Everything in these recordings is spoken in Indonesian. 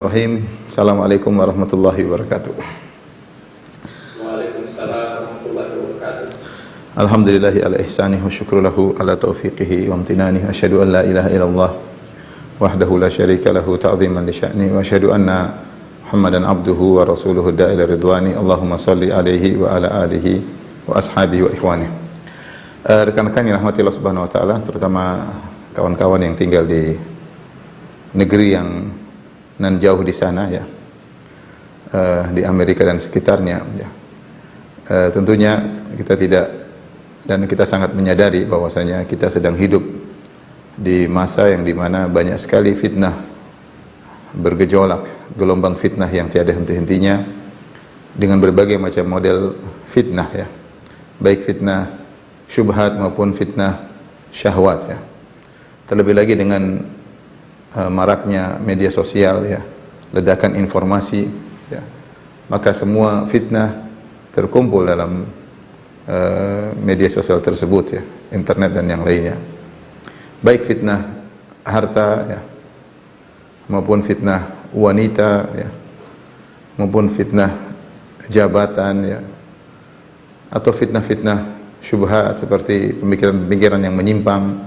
Bismillahirrahmanirrahim. Assalamualaikum warahmatullahi wabarakatuh. Waalaikumsalam warahmatullahi wabarakatuh. Alhamdulillahi ala ihsanih wa syukru lahu ala taufiqihi wa amtinanih. Asyhadu an la ilaha illallah wahdahu la syarika lahu ta'ziman li sya'ni wa asyhadu anna Muhammadan abduhu wa rasuluhu da'ila ridwani. Allahumma salli alaihi wa ala alihi wa ashabihi wa ikhwani. Rekan-rekan yang rahmati Allah Subhanahu wa taala, terutama kawan-kawan yang tinggal di negeri yang nan jauh di sana ya, di Amerika dan sekitarnya ya. Tentunya kita tidak dan kita sangat menyadari bahwasanya kita sedang hidup di masa yang dimana banyak sekali fitnah bergejolak, gelombang fitnah yang tiada henti-hentinya dengan berbagai macam model fitnah ya, baik fitnah syubhat maupun fitnah syahwat ya. Terlebih lagi dengan maraknya media sosial ya, ledakan informasi ya, maka semua fitnah terkumpul dalam media sosial tersebut ya, internet dan yang lainnya, baik fitnah harta ya, maupun fitnah wanita ya, maupun fitnah jabatan ya, atau fitnah-fitnah syubhat seperti pemikiran-pemikiran yang menyimpang,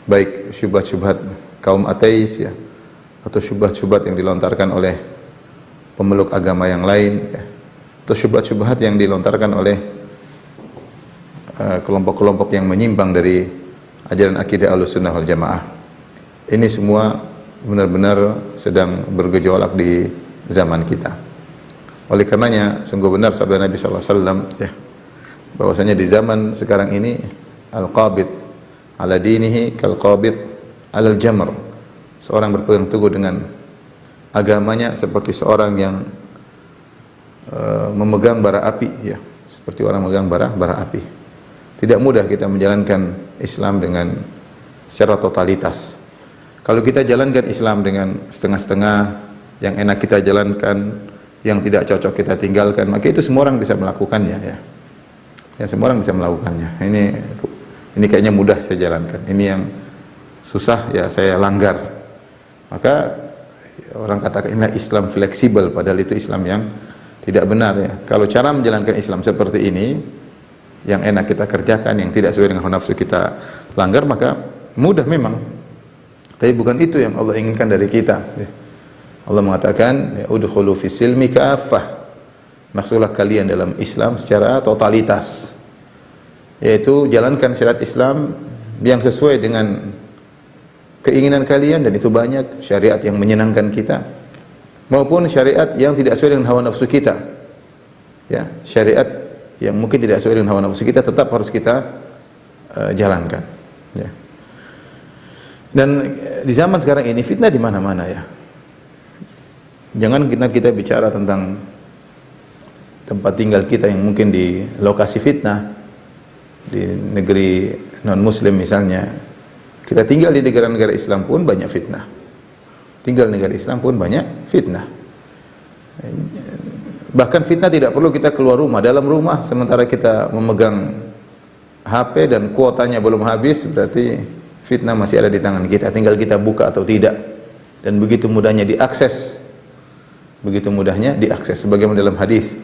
baik syubhat-syubhat kaum ateis ya, atau syubhat-syubhat yang dilontarkan oleh pemeluk agama yang lain ya, atau syubhat-syubhat yang dilontarkan oleh kelompok-kelompok yang menyimpang dari ajaran akidah Ahlussunnah wal Jamaah. Ini semua benar-benar sedang bergejolak di zaman kita. Oleh karenanya sungguh benar sabda Nabi sallallahu alaihi wasallam ya, bahwasanya di zaman sekarang ini al-qabid ala dinihi kal-qabid alal jamr. Seorang berpegang teguh dengan agamanya seperti seorang yang memegang bara api ya, seperti orang memegang bara api. Tidak mudah kita menjalankan Islam dengan secara totalitas. Kalau kita jalankan Islam dengan setengah-setengah, yang enak kita jalankan, yang tidak cocok kita tinggalkan, maka itu semua orang bisa melakukannya ya. Ya, semua orang bisa melakukannya. Ini kayaknya mudah saya jalankan. Ini yang susah ya saya langgar. Maka orang katakan inilah Islam fleksibel, padahal itu Islam yang tidak benar ya. Kalau cara menjalankan Islam seperti ini, yang enak kita kerjakan, yang tidak sesuai dengan nafsu kita langgar, maka mudah memang. Tapi bukan itu yang Allah inginkan dari kita ya. Allah mengatakan ya, udkhulu fis silmi kaffah, masuklah kalian dalam Islam secara totalitas, yaitu jalankan syariat Islam yang sesuai dengan keinginan kalian, dan itu banyak syariat yang menyenangkan kita maupun syariat yang tidak sesuai dengan hawa nafsu kita ya, syariat yang mungkin tidak sesuai dengan hawa nafsu kita tetap harus kita jalankan ya. Dan di zaman sekarang ini fitnah di mana-mana ya. Jangan kita bicara tentang tempat tinggal kita yang mungkin di lokasi fitnah, di negeri non muslim misalnya. Kita tinggal di negara-negara Islam pun banyak fitnah. Tinggal negara Islam pun banyak fitnah. Bahkan fitnah tidak perlu kita keluar rumah. Dalam rumah sementara kita memegang HP dan kuotanya belum habis, berarti fitnah masih ada di tangan kita. Tinggal kita buka atau tidak. Dan begitu mudahnya diakses. Begitu mudahnya diakses. Sebagaimana dalam hadis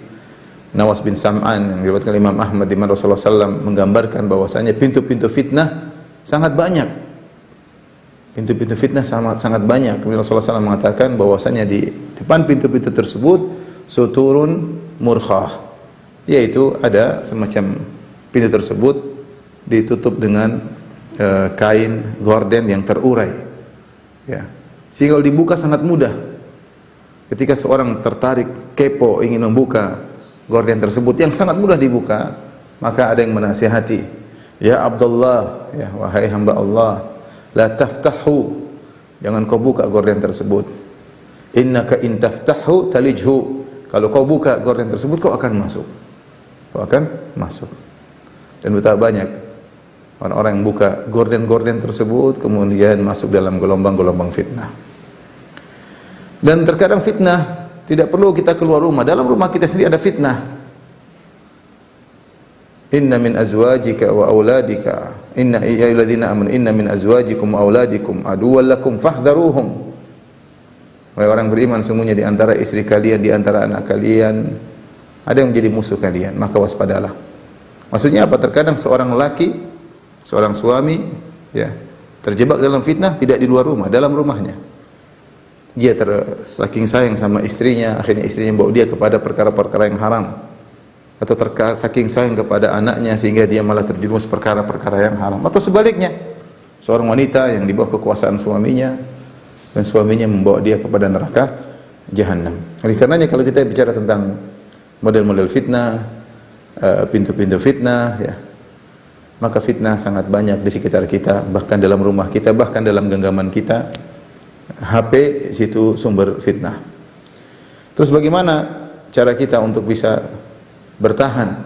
Nawas bin Sam'an yang diriwayatkan Imam Ahmad, di mana Rasulullah SAW menggambarkan bahwasanya pintu-pintu fitnah sangat banyak. Pintu-pintu fitnah sangat banyak. Kemudian Rasulullah SAW mengatakan bahwasanya di depan pintu-pintu tersebut suturun murkhah, yaitu ada semacam pintu tersebut ditutup dengan kain gorden yang terurai ya, sehingga dibuka sangat mudah. Ketika seorang tertarik, kepo, ingin membuka gorden tersebut yang sangat mudah dibuka, maka ada yang menasihati, ya Abdullah, ya wahai hamba Allah, la taftahu, jangan kau buka gorden tersebut. Innaka in taftahu talijhu, kalau kau buka gorden tersebut kau akan masuk. Kau akan masuk. Dan betapa banyak orang-orang yang buka gorden-gorden tersebut kemudian masuk dalam gelombang-gelombang fitnah. Dan terkadang fitnah tidak perlu kita keluar rumah, dalam rumah kita sendiri ada fitnah. Inna min azwajika wa auladika inna ya ayyuhalladzina amanu inna min azwajikum wa auladikum aduwwan lakum fahdharuhum Wahai orang beriman, sungguhnya di antara istri kalian, di antara anak kalian ada yang menjadi musuh kalian, maka waspadalah. Maksudnya apa? Terkadang seorang lelaki, seorang suami, ya, terjebak dalam fitnah tidak di luar rumah, dalam rumahnya. Dia saking sayang sama istrinya, akhirnya istrinya membawa dia kepada perkara-perkara yang haram, atau saking sayang kepada anaknya sehingga dia malah terjerumus perkara-perkara yang haram, atau sebaliknya, seorang wanita yang di bawah kekuasaan suaminya dan suaminya membawa dia kepada neraka jahanam. Oleh karenanya kalau kita bicara tentang model-model fitnah, pintu-pintu fitnah, ya, maka fitnah sangat banyak di sekitar kita, bahkan dalam rumah kita, bahkan dalam genggaman kita. HP situ sumber fitnah. Terus bagaimana cara kita untuk bisa bertahan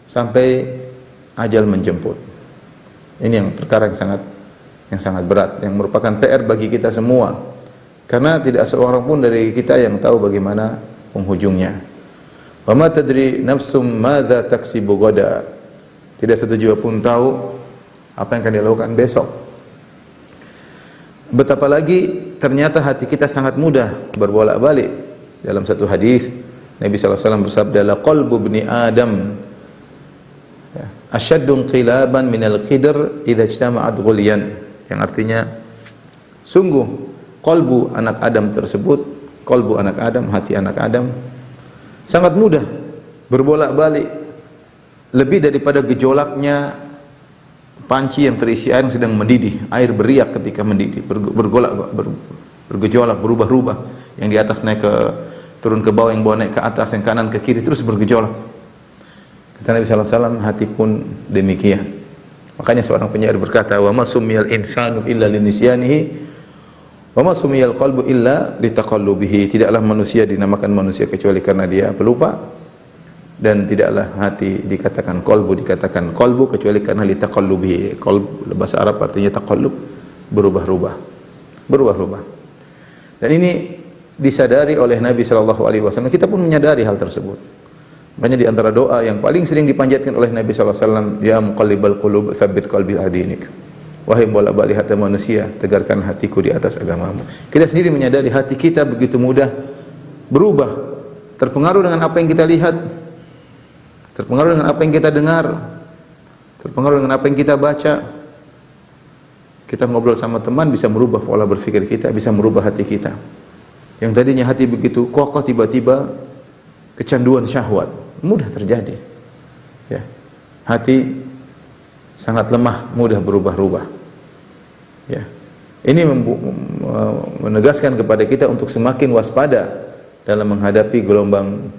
sampai ajal menjemput? Ini yang perkara yang sangat berat, yang merupakan PR bagi kita semua. Karena tidak seorang pun dari kita yang tahu bagaimana penghujungnya. Wa ma tadri nafsum madza taksibu ghadan. Tidak satu jiwa pun tahu apa yang akan dilakukan besok. Betapa lagi ternyata hati kita sangat mudah berbolak-balik. Dalam satu hadis Nabi SAW bersabda, la qalbu ibni Adam asyaddun qilaban minal qidr idza ijtama'at ghulyan, yang artinya sungguh qalbu anak Adam tersebut, qalbu anak Adam, hati anak Adam sangat mudah berbolak-balik, lebih daripada gejolaknya panci yang terisi air yang sedang mendidih. Air beriak ketika mendidih, bergejolak, berubah-ubah. Yang di atas naik ke turun ke bawah, yang bawah naik ke atas, yang kanan ke kiri, terus bergejolak. Kata Nabi SAW, hati pun demikian. Makanya seorang penyair berkata, wa ma sumiyal insanu illa linisyanihi wa ma sumiyal qalbu illa litaqallubihi. Tidaklah manusia dinamakan manusia kecuali karena dia pelupa, dan tidaklah hati dikatakan qalbu kecuali karena litaqallubihi. Qalb bahasa Arab artinya taqallub, berubah-ubah. Dan ini disadari oleh Nabi SAW. Kita pun menyadari hal tersebut. Makanya di antara doa yang paling sering dipanjatkan oleh Nabi SAW, ya muqallibal qulub tsabbit qalbi ala dinik. Wahai bolak-balik hati manusia, tegarkan hatiku di atas agamamu. Kita sendiri menyadari hati kita begitu mudah berubah, terpengaruh dengan apa yang kita lihat, terpengaruh dengan apa yang kita dengar, terpengaruh dengan apa yang kita baca. Kita ngobrol sama teman bisa merubah pola berpikir kita, bisa merubah hati kita. Yang tadinya hati begitu kokoh, tiba-tiba kecanduan syahwat, mudah terjadi. Ya. Hati sangat lemah, mudah berubah-ubah. Ya. Ini menegaskan kepada kita untuk semakin waspada dalam menghadapi gelombang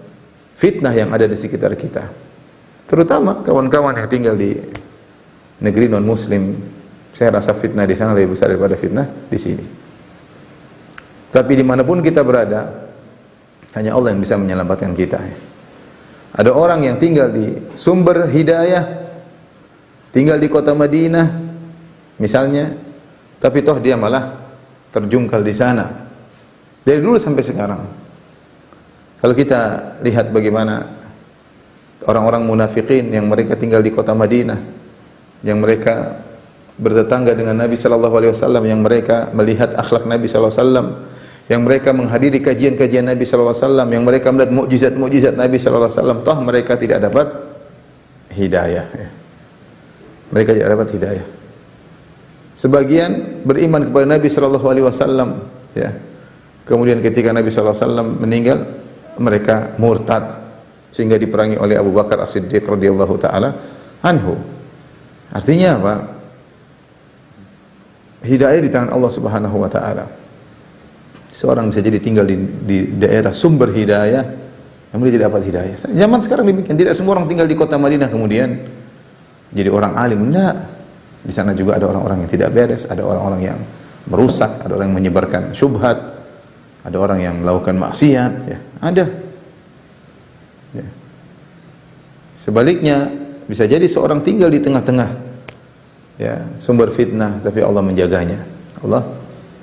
fitnah yang ada di sekitar kita. Terutama kawan-kawan yang tinggal di negeri non-muslim, saya rasa fitnah di sana lebih besar daripada fitnah di sini. Tapi dimanapun kita berada, hanya Allah yang bisa menyelamatkan kita. Ada orang yang tinggal di sumber hidayah, tinggal di kota Madinah, misalnya, tapi toh dia malah terjungkal di sana dari dulu sampai sekarang. Kalau kita lihat bagaimana orang-orang munafikin yang mereka tinggal di kota Madinah, yang mereka bertetangga dengan Nabi SAW, yang mereka melihat akhlak Nabi SAW, yang mereka menghadiri kajian-kajian Nabi SAW, yang mereka melihat mukjizat-mukjizat Nabi SAW, toh mereka tidak dapat hidayah. Mereka tidak dapat hidayah. Sebagian beriman kepada Nabi SAW, ya. Kemudian ketika Nabi SAW meninggal, mereka murtad sehingga diperangi oleh Abu Bakar As-Siddiq radhiyallahu taala anhu. Artinya apa? Hidayah di tangan Allah Subhanahu wa taala. Seorang bisa jadi tinggal di daerah sumber hidayah, namun dia tidak dapat hidayah. Zaman sekarang demikian, tidak semua orang tinggal di kota Madinah kemudian jadi orang alim. Enggak. Di sana juga ada orang-orang yang tidak beres, ada orang-orang yang merusak, ada orang yang menyebarkan syubhat, ada orang yang melakukan maksiat, ya. Ada. Ya. Sebaliknya, bisa jadi seorang tinggal di tengah-tengah, ya, sumber fitnah, tapi Allah menjaganya. Allah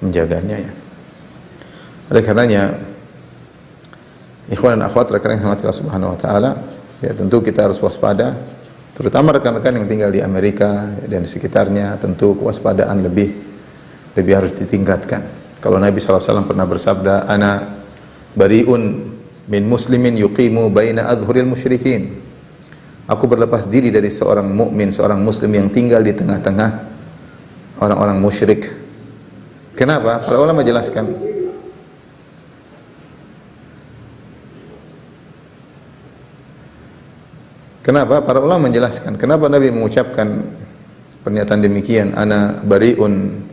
menjaganya, ya. Oleh karenanya, ikhwan dan akhwat rekan yang Allah Subhanahu wa taala, ya, tentu kita harus waspada, terutama rekan-rekan yang tinggal di Amerika, ya, dan di sekitarnya. Tentu kewaspadaan lebih harus ditingkatkan. Kalau Nabi SAW pernah bersabda, "Ana bari'un min muslimin yuqimu baina adhuril musyrikin." Aku berlepas diri dari seorang mukmin, seorang muslim yang tinggal di tengah-tengah orang-orang musyrik. Kenapa? Para ulama jelaskan. Kenapa? Para ulama menjelaskan kenapa Nabi mengucapkan pernyataan demikian, "Ana bari'un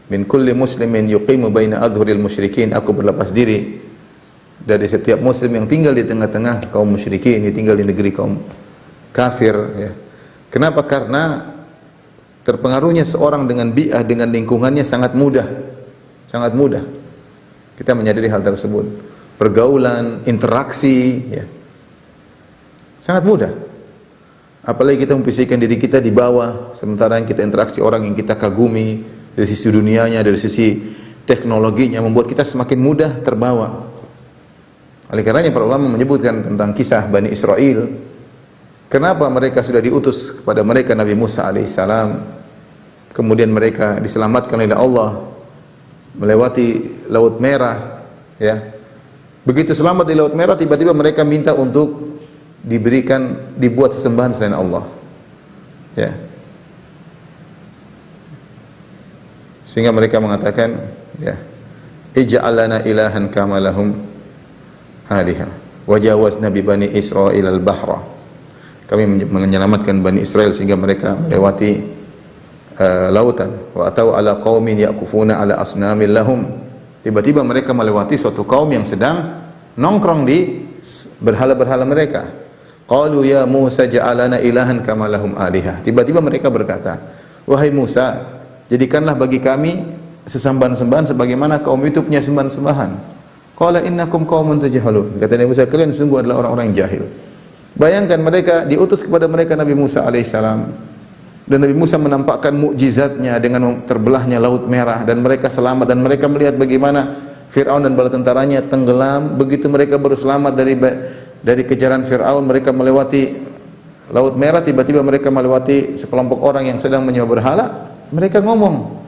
min kulli muslimin yuqimu baina adhuril musyrikin." Aku berlepas diri dari setiap muslim yang tinggal di tengah-tengah kaum musyrikin, yang tinggal di negeri kaum kafir, ya. Kenapa? Karena terpengaruhnya seorang dengan bi'ah, dengan lingkungannya sangat mudah. Sangat mudah. Kita menyadari hal tersebut. Pergaulan, interaksi, ya. Sangat mudah. Apalagi kita memposisikan diri kita di bawah, sementara yang kita interaksi orang yang kita kagumi dari sisi dunianya, dari sisi teknologinya, membuat kita semakin mudah terbawa. Oleh karenanya para ulama menyebutkan tentang kisah Bani Israel. Kenapa mereka sudah diutus kepada mereka Nabi Musa alaihissalam, kemudian mereka diselamatkan oleh Allah melewati Laut Merah, ya. Begitu selamat di Laut Merah, tiba-tiba mereka minta untuk dibuat sesembahan selain Allah, ya. Sehingga mereka mengatakan, ya, ij'al lana ilahan kama lahum aliha wajawazna bi bani Israil al-bahra. Kami menyelamatkan Bani Israel sehingga mereka melewati lautan. Wa atau ala qaumin yaqufuna ala asnamin lahum. Tiba-tiba mereka melewati suatu kaum yang sedang nongkrong di berhala-berhala mereka. Qalu ya Musa ja'alana ilahan kama lahum aliha. Tiba-tiba mereka berkata, "Wahai Musa, jadikanlah bagi kami sesembahan-sembahan sebagaimana kaum itu punya sembahan-sembahan." Qala innakum qaumun tajhalun. Kata Nabi Musa, kalian sungguh adalah orang-orang yang jahil. Bayangkan mereka diutus kepada mereka Nabi Musa alaihissalam, dan Nabi Musa menampakkan mukjizatnya dengan terbelahnya Laut Merah, dan mereka selamat, dan mereka melihat bagaimana Fir'aun dan bala tentaranya tenggelam. Begitu mereka baru selamat dari kejaran Fir'aun, mereka melewati Laut Merah, tiba-tiba mereka melewati sekelompok orang yang sedang menyembah berhala. Mereka ngomong,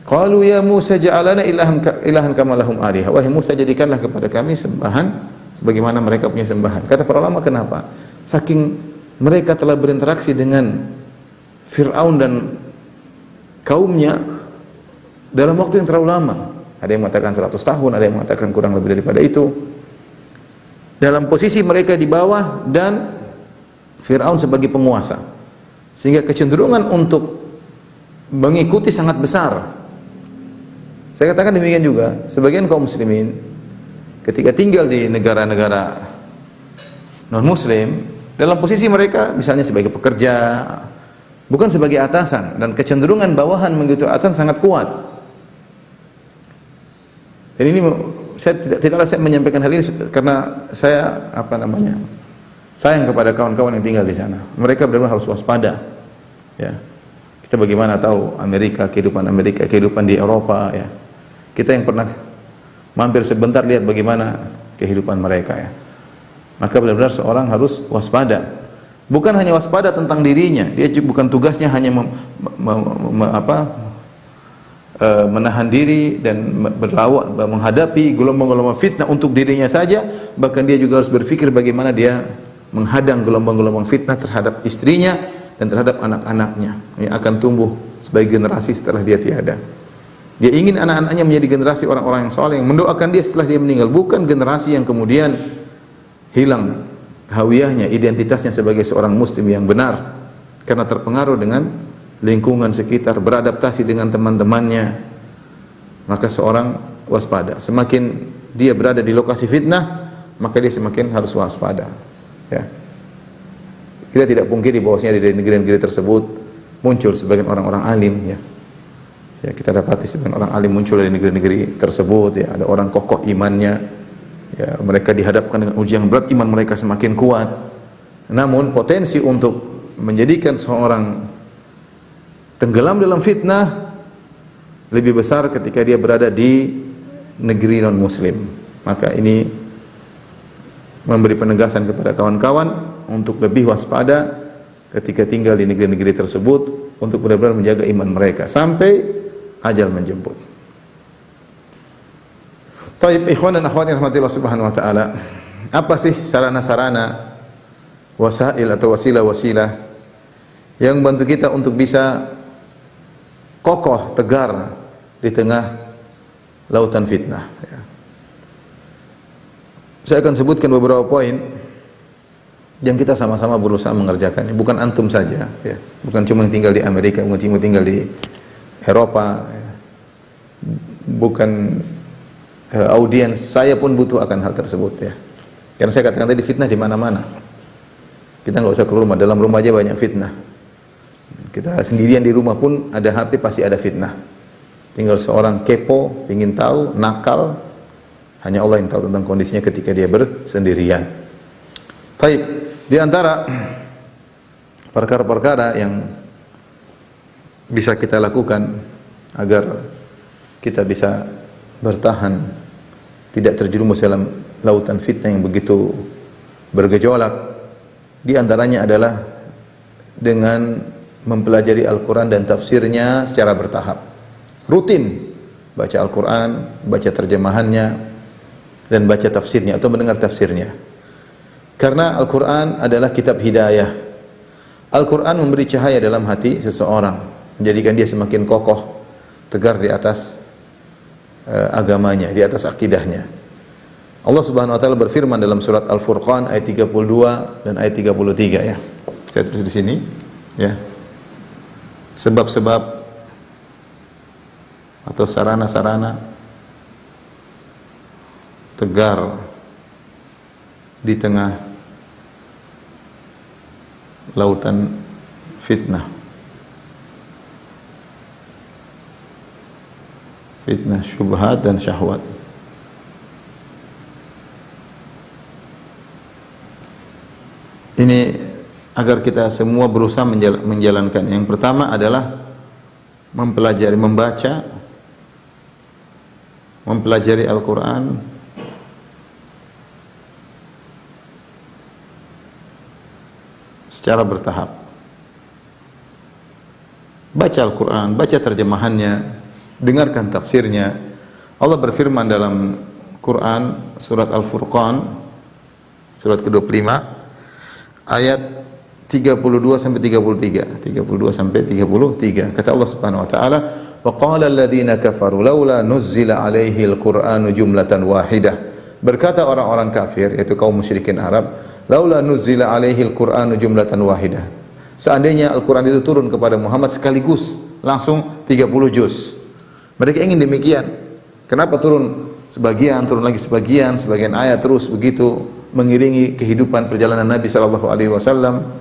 qalu ya Musa ja'alana ilahan kama lahum aliha. Wahai Musa, jadikanlah kepada kami sembahan sebagaimana mereka punya sembahan. Kata para ulama, kenapa? Saking mereka telah berinteraksi dengan Fir'aun dan kaumnya dalam waktu yang terlalu lama. Ada yang mengatakan 100 tahun, ada yang mengatakan kurang lebih daripada itu. Dalam posisi mereka di bawah dan Fir'aun sebagai penguasa, sehingga kecenderungan untuk mengikuti sangat besar. Saya katakan demikian juga, sebagian kaum muslimin ketika tinggal di negara-negara non-muslim, dalam posisi mereka misalnya sebagai pekerja, bukan sebagai atasan, dan kecenderungan bawahan mengikuti atasan sangat kuat. Dan ini tidaklah saya menyampaikan hal ini karena saya sayang kepada kawan-kawan yang tinggal di sana. Mereka benar-benar harus waspada, ya. Kita bagaimana tahu kehidupan di Eropa, ya. Kita yang pernah mampir sebentar lihat bagaimana kehidupan mereka, ya. Maka benar-benar seorang harus waspada. Bukan hanya waspada tentang dirinya, dia bukan tugasnya hanya menahan diri dan menghadapi gelombang-gelombang fitnah untuk dirinya saja, bahkan dia juga harus berpikir bagaimana dia menghadang gelombang-gelombang fitnah terhadap istrinya dan terhadap anak-anaknya yang akan tumbuh sebagai generasi setelah dia tiada. Dia ingin anak-anaknya menjadi generasi orang-orang yang saleh, yang mendoakan dia setelah dia meninggal, bukan generasi yang kemudian hilang hawiyahnya, identitasnya sebagai seorang muslim yang benar karena terpengaruh dengan lingkungan sekitar, beradaptasi dengan teman-temannya. Maka seorang waspada. Semakin dia berada di lokasi fitnah, maka dia semakin harus waspada, ya. Kita tidak pungkiri bahwasanya di negeri-negeri tersebut muncul sebagian orang-orang alim, ya. Ya, kita dapati sebagian orang alim muncul dari negeri-negeri tersebut, ya. Ada orang kokoh imannya, ya, mereka dihadapkan dengan ujian berat, iman mereka semakin kuat. Namun potensi untuk menjadikan seorang tenggelam dalam fitnah lebih besar ketika dia berada di negeri non muslim. Maka ini memberi penegasan kepada kawan-kawan untuk lebih waspada ketika tinggal di negeri-negeri tersebut, untuk benar-benar menjaga iman mereka sampai ajal menjemput. Taib, ikhwan dan akhwat yang rahmatillah subhanahu wa ta'ala, apa sih sarana-sarana, wasail atau wasilah-wasilah yang membantu kita untuk bisa kokoh, tegar di tengah lautan fitnah? Saya akan sebutkan beberapa poin yang kita sama-sama berusaha mengerjakannya. Bukan antum saja, ya. Bukan cuma yang tinggal di Amerika, bukan cuma tinggal di Eropa, ya. Bukan audiens, saya pun butuh akan hal tersebut, ya. Karena saya katakan tadi, fitnah di mana-mana. Kita nggak usah keluar rumah, dalam rumah aja banyak fitnah. Kita sendirian di rumah pun ada HP pasti ada fitnah. Tinggal seorang kepo, ingin tahu, nakal, hanya Allah yang tahu tentang kondisinya ketika dia bersendirian. Taib, di antara perkara-perkara yang bisa kita lakukan agar kita bisa bertahan, tidak terjerumus dalam lautan fitnah yang begitu bergejolak, di antaranya adalah dengan mempelajari Al-Quran dan tafsirnya secara bertahap. Rutin baca Al-Quran, baca terjemahannya, dan baca tafsirnya atau mendengar tafsirnya. Karena Al-Quran adalah kitab hidayah. Al-Quran memberi cahaya dalam hati seseorang, menjadikan dia semakin kokoh, tegar di atas agamanya, di atas akidahnya. Allah Subhanahu wa taala berfirman dalam surat Al-Furqan ayat 32 dan ayat 33, ya. Saya tulis di sini, ya. Sebab-sebab atau sarana-sarana tegar di tengah lautan fitnah. Fitnah syubhat dan syahwat. Ini agar kita semua berusaha menjalankan. Yang pertama adalah mempelajari, mempelajari Al-Quran secara bertahap. Baca Al-Quran, baca terjemahannya, dengarkan tafsirnya. Allah berfirman dalam Quran surat Al-Furqan surat ke-25 ayat 32 sampai 33. 32 sampai 33. Kata Allah Subhanahu wa taala, "Wa qala alladziina kafaru laula nuzzila 'alaihi al-Qur'anu jumlatan wahidah." Berkata orang-orang kafir, yaitu kaum musyrikin Arab, "Laula nuzzila 'alaihi al-Qur'anu jumlatan wahidah." Seandainya Al-Qur'an itu turun kepada Muhammad sekaligus, langsung 30 juz. Mereka ingin demikian. Kenapa turun sebagian, turun lagi sebagian, sebagian ayat terus begitu mengiringi kehidupan perjalanan Nabi sallallahu alaihi wasallam.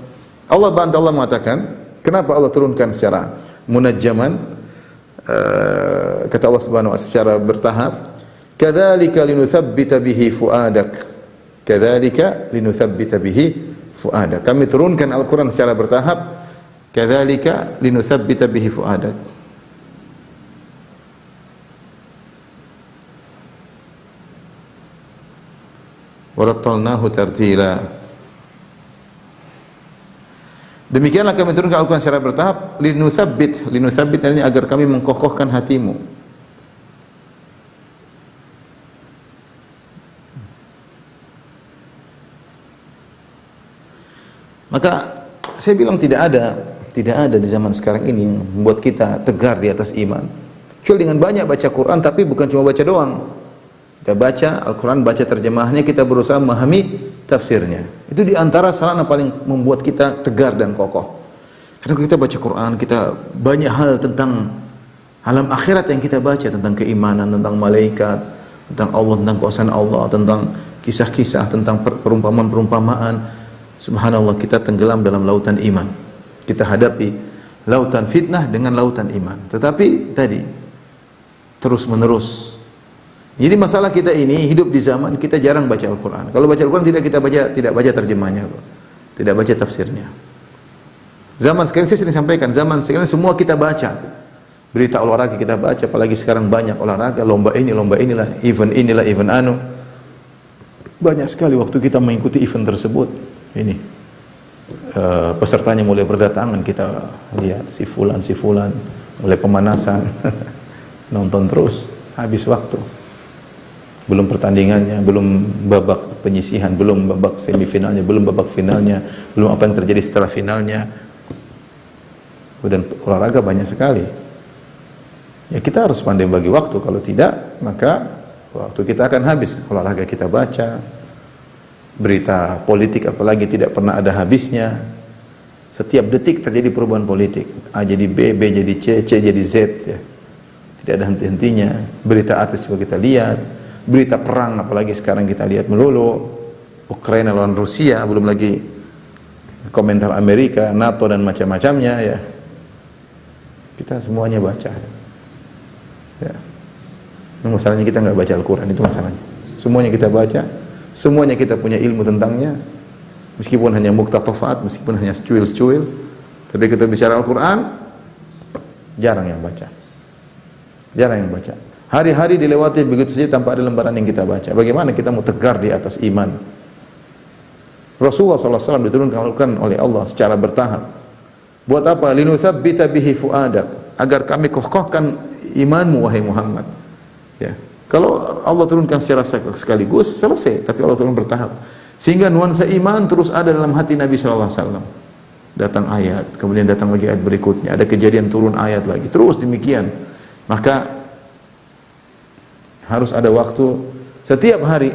Allah mengatakan, kenapa Allah turunkan secara munajjaman? Kata Allah Subhanahu wa taala secara bertahap, "Kadzalika linutsabbita bihi fuadak." Kadzalika linutsabbita bihi fuadak. Kami turunkan Al-Qur'an secara bertahap. Kadzalika linutsabbita bihi fuadak. Warattalnahu tartila. Demikianlah kami turunkan Al-Quran secara bertahap. Linutsabbit artinya agar kami mengkokohkan hatimu. Maka saya bilang tidak ada di zaman sekarang ini yang membuat kita tegar di atas iman. Kecuali dengan banyak baca Quran, tapi bukan cuma baca doang. Kita baca Al-Quran, baca terjemahnya, kita berusaha memahami tafsirnya. Itu di antara sarana paling membuat kita tegar dan kokoh. Karena kita baca Quran, kita banyak hal tentang alam akhirat yang kita baca, tentang keimanan, tentang malaikat, tentang Allah, tentang kuasa Allah, tentang kisah-kisah, tentang perumpamaan-perumpamaan. Subhanallah, kita tenggelam dalam lautan iman. Kita hadapi lautan fitnah dengan lautan iman. Tetapi tadi terus menerus. Jadi masalah kita ini hidup di zaman kita jarang baca Al-Quran. Kalau baca Al-Quran tidak baca terjemahnya, tidak baca tafsirnya. Zaman sekarang saya sering sampaikan, zaman sekarang semua kita baca. Berita olahraga kita baca, apalagi sekarang banyak olahraga, lomba ini, lomba inilah, event anu. Banyak sekali waktu kita mengikuti event tersebut. Ini pesertanya mulai berdatangan, kita lihat si fulan, mulai pemanasan, nonton terus, habis waktu. belum pertandingannya, belum babak penyisihan, belum babak semifinalnya, belum babak finalnya, belum apa yang terjadi setelah finalnya. Dan olahraga banyak sekali. Ya kita harus pandai bagi waktu, kalau tidak maka waktu kita akan habis. Olahraga kita baca, berita politik apalagi tidak pernah ada habisnya. Setiap detik terjadi perubahan politik. A jadi B, B jadi C, C jadi Z ya. Tidak ada henti-hentinya. Berita artis juga kita lihat. Berita perang apalagi sekarang kita lihat melulu. Ukraina lawan Rusia, belum lagi komentar Amerika, NATO dan macam-macamnya ya. Kita semuanya baca. Ya. Masalahnya kita nggak baca Al-Quran, itu masalahnya. Semuanya kita baca, semuanya kita punya ilmu tentangnya. Meskipun hanya muktatofat, meskipun hanya secuil-secuil, tapi kita bicara Al-Quran, jarang yang baca. Jarang yang baca. Hari-hari dilewati begitu saja tanpa ada lembaran yang kita baca. Bagaimana kita mau tegar di atas iman? Rasulullah SAW diturunkan Al-Quran oleh Allah secara bertahap. Buat apa? Linutsabbita bihi fuadak, agar kami kokohkan imanmu wahai Muhammad. Ya. Kalau Allah turunkan secara sekaligus selesai, tapi Allah turun bertahap. Sehingga nuansa iman terus ada dalam hati Nabi SAW. Datang ayat, kemudian datang lagi ayat berikutnya, ada kejadian turun ayat lagi, terus demikian. Maka harus ada waktu setiap hari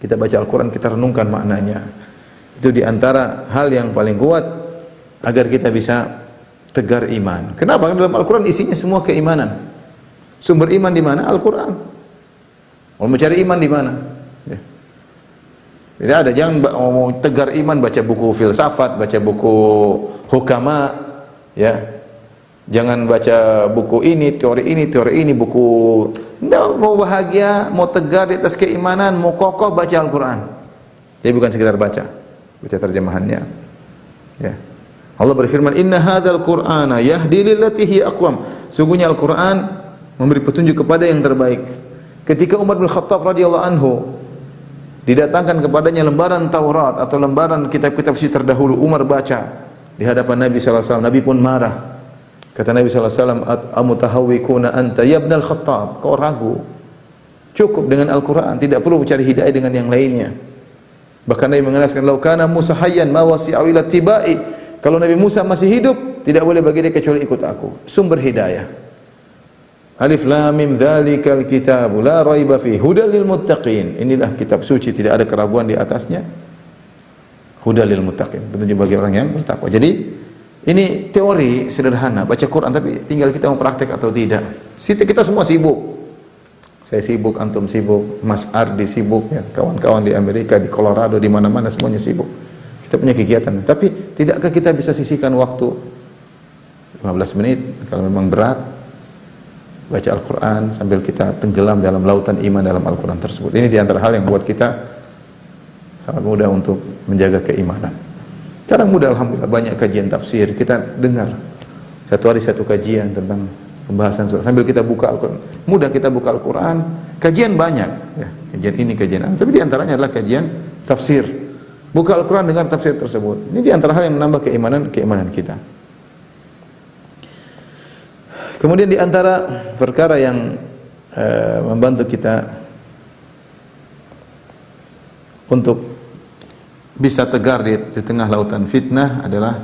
kita baca Al-Quran, kita renungkan maknanya. Itu diantara hal yang paling kuat agar kita bisa tegar iman. Kenapa? Karena dalam Al-Quran isinya semua keimanan. Sumber iman di mana? Al-Quran. Mau mencari iman di mana? Ya. Tidak ada. Jangan mau tegar iman baca buku filsafat, baca buku hukama, ya. Jangan baca buku ini, teori ini, buku. Tidak, mau bahagia, mau tegar di atas keimanan, mau kokoh, baca Al-Quran. Jadi bukan sekedar baca terjemahannya. Ya. Allah berfirman, Inna hadzal Qur'ana yahdi lillati hiya aqwam. Sungguhnya Al-Quran memberi petunjuk kepada yang terbaik. Ketika Umar bin Khattab radhiyallahu anhu didatangkan kepadanya lembaran Taurat atau lembaran kitab-kitab suci terdahulu, Umar baca di hadapan Nabi SAW. Nabi pun marah. Kata Nabi SAW, amutahawwikuna anta ya ibnal Khattab, kau ragu? Cukup dengan Al-Quran, tidak perlu mencari hidayah dengan yang lainnya. Bahkan Nabi menjelaskan, lau kana Musa hayyan ma wasi'u ila tibai. Kalau Nabi Musa masih hidup, tidak boleh bagi dia kecuali ikut aku. Sumber hidayah. Alif lam mim dzalikal kitabu la raiba fihi hudal lil muttaqin. Inilah kitab suci, tidak ada keraguan di atasnya. Hudal lil muttaqin, petunjuk bagi orang yang bertakwa. Jadi ini teori sederhana, baca Quran, tapi tinggal kita mau praktek atau tidak. Kita semua sibuk. Saya sibuk, antum sibuk, Mas Ardi sibuk, ya, kawan-kawan di Amerika, di Colorado, di mana-mana semuanya sibuk. Kita punya kegiatan, tapi tidakkah kita bisa sisihkan waktu 15 menit kalau memang berat baca Al-Quran sambil kita tenggelam dalam lautan iman dalam Al-Quran tersebut. Ini diantara hal yang buat kita sangat mudah untuk menjaga keimanan. Sekarang mudah, alhamdulillah, banyak kajian tafsir, kita dengar satu hari satu kajian tentang pembahasan surah sambil kita buka Al-Quran. Mudah kita buka Al-Quran, kajian banyak, ya, kajian ini, kajian itu, tapi diantaranya adalah kajian tafsir. Buka Al-Quran dengan tafsir tersebut. Ini diantara hal yang menambah keimanan kita. Kemudian diantara perkara yang membantu kita untuk bisa tegar di tengah lautan fitnah adalah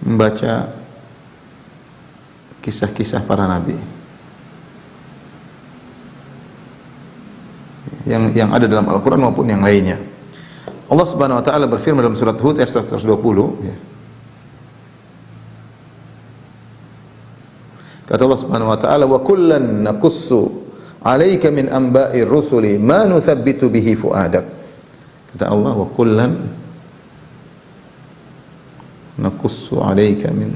membaca kisah-kisah para nabi yang ada dalam Al-Quran maupun yang lainnya. Allah Subhanahu wa taala berfirman dalam surat Hud ayat 120, ya. Kata Allah Subhanahu wa taala, wa kullan naqussu 'alaika min anba'ir rusuli ma nuthabbitu bihi fuadak. Kata Allah, wa kullan naqussu 'alaika min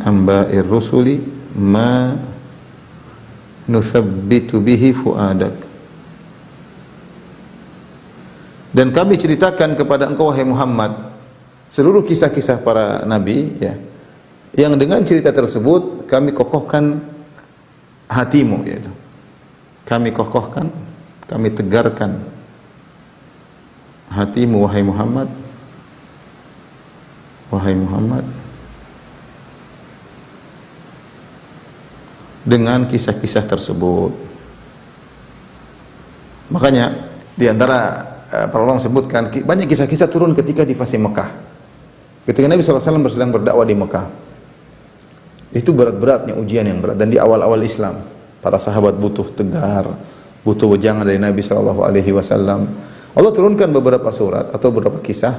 anba'ir rusuli ma nuthabbitu bihi fuadak. Dan kami ceritakan kepada engkau wahai Muhammad seluruh kisah-kisah para nabi, ya, yang dengan cerita tersebut kami kokohkan hatimu, yaitu kami kokohkan, kami tegarkan hatimu wahai Muhammad, dengan kisah-kisah tersebut. Makanya di antara para ulama sebutkan banyak kisah-kisah turun ketika di fase Mekah. Ketika Nabi SAW sedang berdakwah di Mekah. Itu berat-beratnya ujian yang berat, dan di awal-awal Islam para sahabat butuh tegar, butuh wejangan dari Nabi SAW. Allah turunkan beberapa surat atau beberapa kisah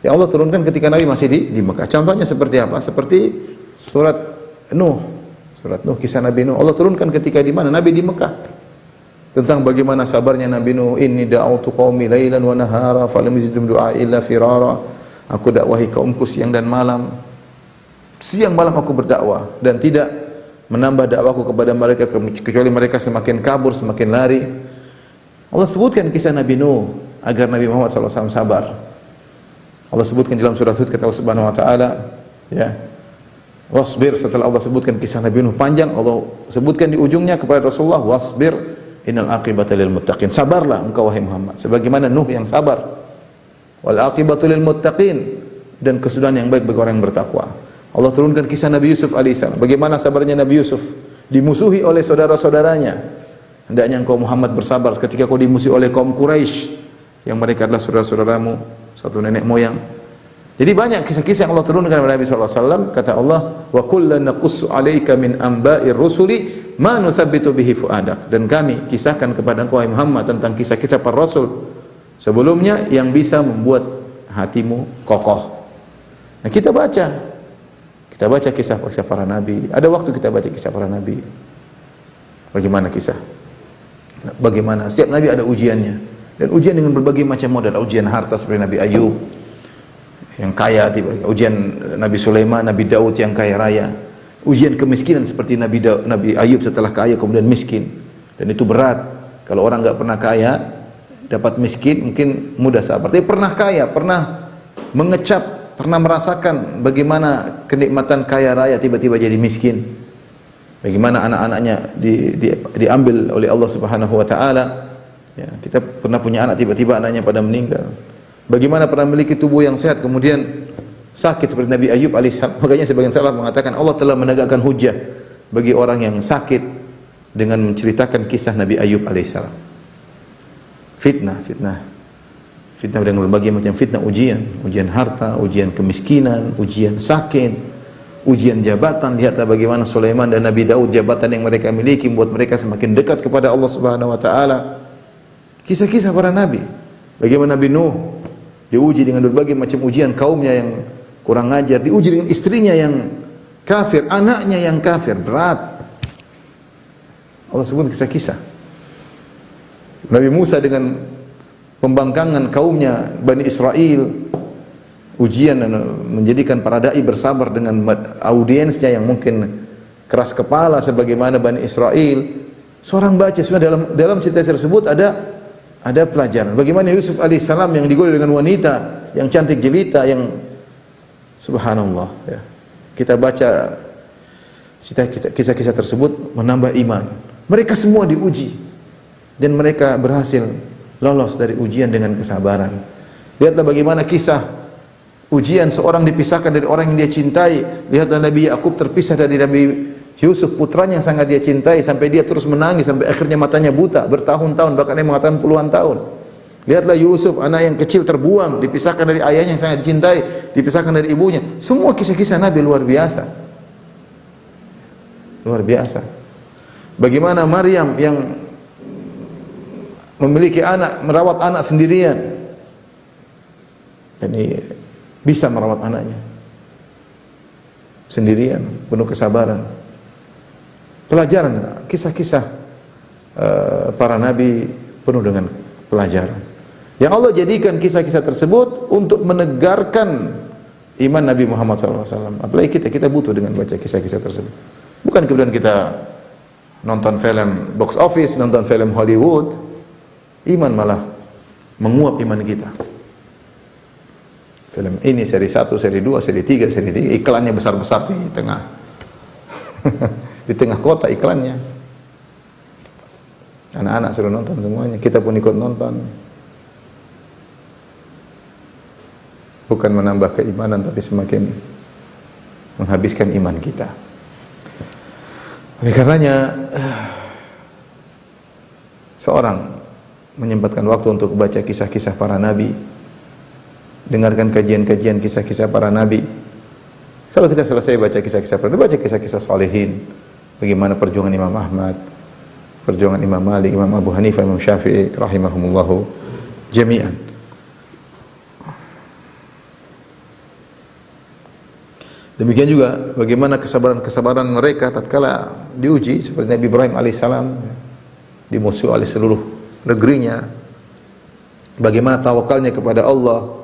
yang Allah turunkan ketika Nabi masih di Mekah. Contohnya seperti apa? Seperti surat Nuh. Surat Nuh, kisah Nabi Nuh. Allah turunkan ketika di mana? Nabi di Mekah. Tentang bagaimana sabarnya Nabi Nuh. Inni da'autu qaumi lailan wa nahara falam yazidhum du'ai illa firara. Aku dakwahi kaumku siang dan malam. Siang malam aku berdakwah dan tidak menambah dakwahku kepada mereka kecuali mereka semakin kabur, semakin lari. Allah sebutkan kisah Nabi Nuh agar Nabi Muhammad SAW sabar. Allah sebutkan dalam surah Hud, kata Allah Subhanahu wa taala, ya. Wasbir, setelah Allah sebutkan kisah Nabi Nuh panjang, Allah sebutkan di ujungnya kepada Rasulullah, wasbir innal aqibata lil muttaqin. Sabarlah engkau wahai Muhammad sebagaimana Nuh yang sabar. Wal aqibatu lil muttaqin, dan kesudahan yang baik bagi orang yang bertakwa. Allah turunkan kisah Nabi Yusuf alaihissalam. Bagaimana sabarnya Nabi Yusuf dimusuhi oleh saudara-saudaranya. Hendaknya engkau Muhammad bersabar ketika kau dimusuhi oleh kaum Quraisy yang mereka adalah saudara-saudaramu, satu nenek moyang. Jadi banyak kisah-kisah yang Allah turunkan kepada Nabi SAW. Kata Allah, wa kullan naqussu 'alaika min amba'ir rusuli ma nuthabbitu bihi fu'adak. Dan kami kisahkan kepada engkau Muhammad tentang kisah-kisah para rasul sebelumnya yang bisa membuat hatimu kokoh. Nah, kita baca kisah-kisah para nabi. Ada waktu kita baca kisah para nabi. Bagaimana kisah? Bagaimana setiap nabi ada ujiannya, dan ujian dengan berbagai macam model. Ujian harta seperti Nabi Ayub yang kaya, ujian Nabi Sulaiman, Nabi Daud yang kaya raya. Ujian kemiskinan seperti Nabi Ayub setelah kaya kemudian miskin, dan itu berat. Kalau orang enggak pernah kaya dapat miskin mungkin mudah sabar. Tapi pernah kaya, pernah mengecap, pernah merasakan bagaimana kenikmatan kaya raya tiba-tiba jadi miskin. Bagaimana anak-anaknya diambil oleh Allah Subhanahu wa taala. Ya, kita pernah punya anak tiba-tiba anaknya pada meninggal. Bagaimana pernah memiliki tubuh yang sehat kemudian sakit seperti Nabi Ayub alaihissalam. Makanya sebagian salaf mengatakan Allah telah menegakkan hujjah bagi orang yang sakit dengan menceritakan kisah Nabi Ayub alaihissalam. Fitnah dengan berbagai macam fitnah, ujian harta, ujian kemiskinan, ujian sakit, ujian jabatan. Lihatlah bagaimana Sulaiman dan Nabi Daud, jabatan yang mereka miliki membuat mereka semakin dekat kepada Allah Subhanahu wa taala. Kisah-kisah para nabi. Bagaimana Nabi Nuh diuji dengan berbagai macam ujian, kaumnya yang kurang ajar, diuji dengan istrinya yang kafir, anaknya yang kafir, berat. Allah sebut kisah-kisah. Nabi Musa dengan pembangkangan kaumnya Bani Israel, ujian dan menjadikan para dai bersabar dengan audiensnya yang mungkin keras kepala sebagaimana Bani Israel. Seorang baca sebenarnya dalam cerita tersebut ada pelajaran. Bagaimana Yusuf alaihissalam yang digoda dengan wanita yang cantik jelita, yang subhanallah, ya. Kita baca kisah-kisah tersebut menambah iman. Mereka semua diuji dan mereka berhasil lolos dari ujian dengan kesabaran. Lihatlah bagaimana kisah ujian seorang dipisahkan dari orang yang dia cintai. Lihatlah Nabi Yakub terpisah dari Nabi Yusuf, putranya yang sangat dia cintai, sampai dia terus menangis sampai akhirnya matanya buta bertahun-tahun, bahkan dia mengatakan puluhan tahun. Lihatlah Yusuf, anak yang kecil terbuang, dipisahkan dari ayahnya yang sangat dicintai, dipisahkan dari ibunya. Semua kisah-kisah Nabi luar biasa. Luar biasa. Bagaimana Maryam yang memiliki anak, merawat anak sendirian, dan bisa merawat anaknya sendirian, penuh kesabaran. Pelajaran, kisah-kisah para nabi penuh dengan pelajaran. Yang Allah jadikan kisah-kisah tersebut untuk menegarkan iman Nabi Muhammad SAW. Apalagi kita butuh dengan baca kisah-kisah tersebut. Bukan kemudian kita nonton film box office, nonton film Hollywood. Iman malah menguap iman kita. Film ini seri 1, seri 2, seri 3, seri 3, iklannya besar-besar di tengah. Di tengah kota iklannya. Anak-anak suruh nonton semuanya, kita pun ikut nonton. Bukan menambah keimanan, tapi semakin menghabiskan iman kita. Oleh karenanya seorang menyempatkan waktu untuk baca kisah-kisah para nabi, dengarkan kajian-kajian kisah-kisah para nabi. Kalau kita selesai baca kisah-kisah para nabi, baca kisah-kisah salihin, bagaimana perjuangan Imam Ahmad, perjuangan Imam Malik, Imam Abu Hanifah, Imam Syafi'i rahimahumullahu jami'an. Demikian juga bagaimana kesabaran-kesabaran mereka tatkala diuji, seperti Nabi Ibrahim alaihissalam dimusuhi oleh seluruh negerinya. Bagaimana tawakalnya kepada Allah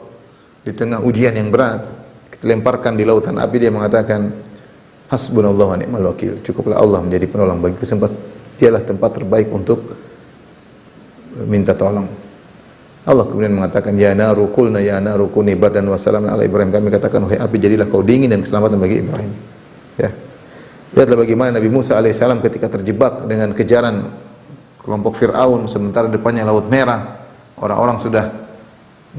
di tengah ujian yang berat. Kita lemparkan di lautan api, dia mengatakan hasbunallahu wa ni'mal wakil. Cukuplah Allah menjadi penolong bagiku, dialah tempat terbaik untuk minta tolong. Allah kemudian mengatakan ya naru qulna ya naru kuni bardan wa salaman ala Ibrahim. Kami katakan wahai api jadilah kau dingin dan keselamatan bagi Ibrahim. Ya. Lihatlah bagaimana Nabi Musa alaihissalam ketika terjebak dengan kejaran kelompok Fir'aun sementara depannya Laut Merah. Orang-orang sudah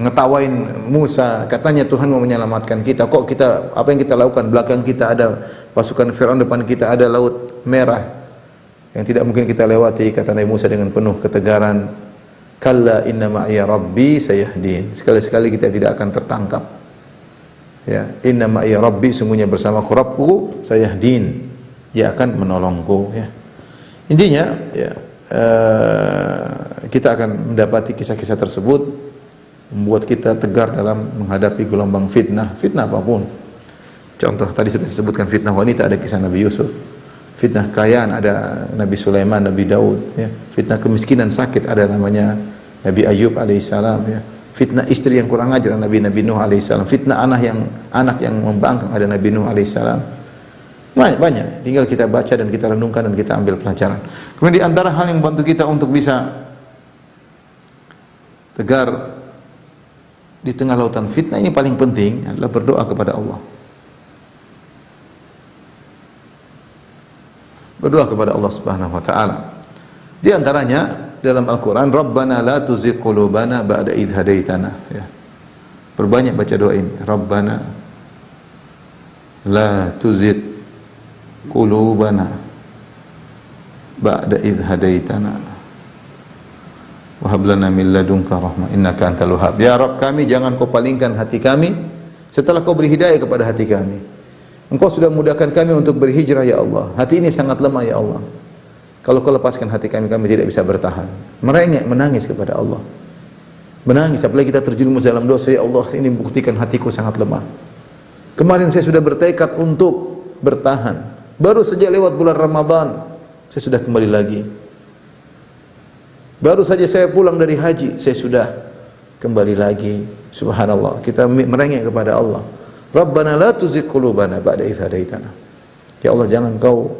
ngetawain Musa, katanya Tuhan mau menyelamatkan kita. Kok kita apa yang kita lakukan? Belakang kita ada pasukan Fir'aun, depan kita ada Laut Merah yang tidak mungkin kita lewati. Kata Nabi Musa dengan penuh ketegaran, kalla inna ma'iya rabbi sayahdin. Sekali-sekali kita tidak akan tertangkap. Ya, inna ma'iya rabbi, sungguhnya bersamaku Rabbku sayahdin, dia akan menolongku. Ya. Intinya, ya, kita akan mendapati kisah-kisah tersebut membuat kita tegar dalam menghadapi gelombang fitnah, fitnah apapun. Contoh tadi sudah disebutkan fitnah wanita, ada kisah Nabi Yusuf. Fitnah kekayaan ada Nabi Sulaiman, Nabi Daud, ya. Fitnah kemiskinan sakit ada namanya Nabi Ayub alaihissalam, ya. Fitnah istri yang kurang ajar Nabi Nuh alaihissalam. Fitnah anak yang membangkang ada Nabi Nuh alaihissalam. Banyak, tinggal kita baca dan kita renungkan dan kita ambil pelajaran. Kemudian di antara hal yang membantu kita untuk bisa tegar di tengah lautan fitnah ini paling penting adalah berdoa kepada Allah. Berdoa kepada Allah Subhanahu wa taala. Di antaranya dalam Al-Qur'an, Rabbana la tuzigh qulubana ba'da idh hadaitana, ya. Perbanyak baca doa ini. Rabbana la tuzigh qulubana ba'da idh hadaitana wa hab lana min ladunka rahmah innaka antal wahhab. Ya Rabb kami, jangan kau palingkan hati kami setelah kau beri hidayah kepada hati kami. Engkau sudah mudahkan kami untuk berhijrah ya Allah. Hati ini sangat lemah ya Allah. Kalau kau lepaskan hati kami, kami tidak bisa bertahan. Merengek, menangis kepada Allah. Menangis, apalagi kita terjerumus dalam dosa. Ya Allah, ini buktikan hatiku sangat lemah. Kemarin saya sudah bertekad untuk bertahan. Baru saja lewat bulan Ramadan, saya sudah kembali lagi. Baru saja saya pulang dari haji, saya sudah kembali lagi. Subhanallah, kita merengek kepada Allah. Rabbana la tuzigh qulubana ba'da idh hadaitana. Ya Allah, jangan kau,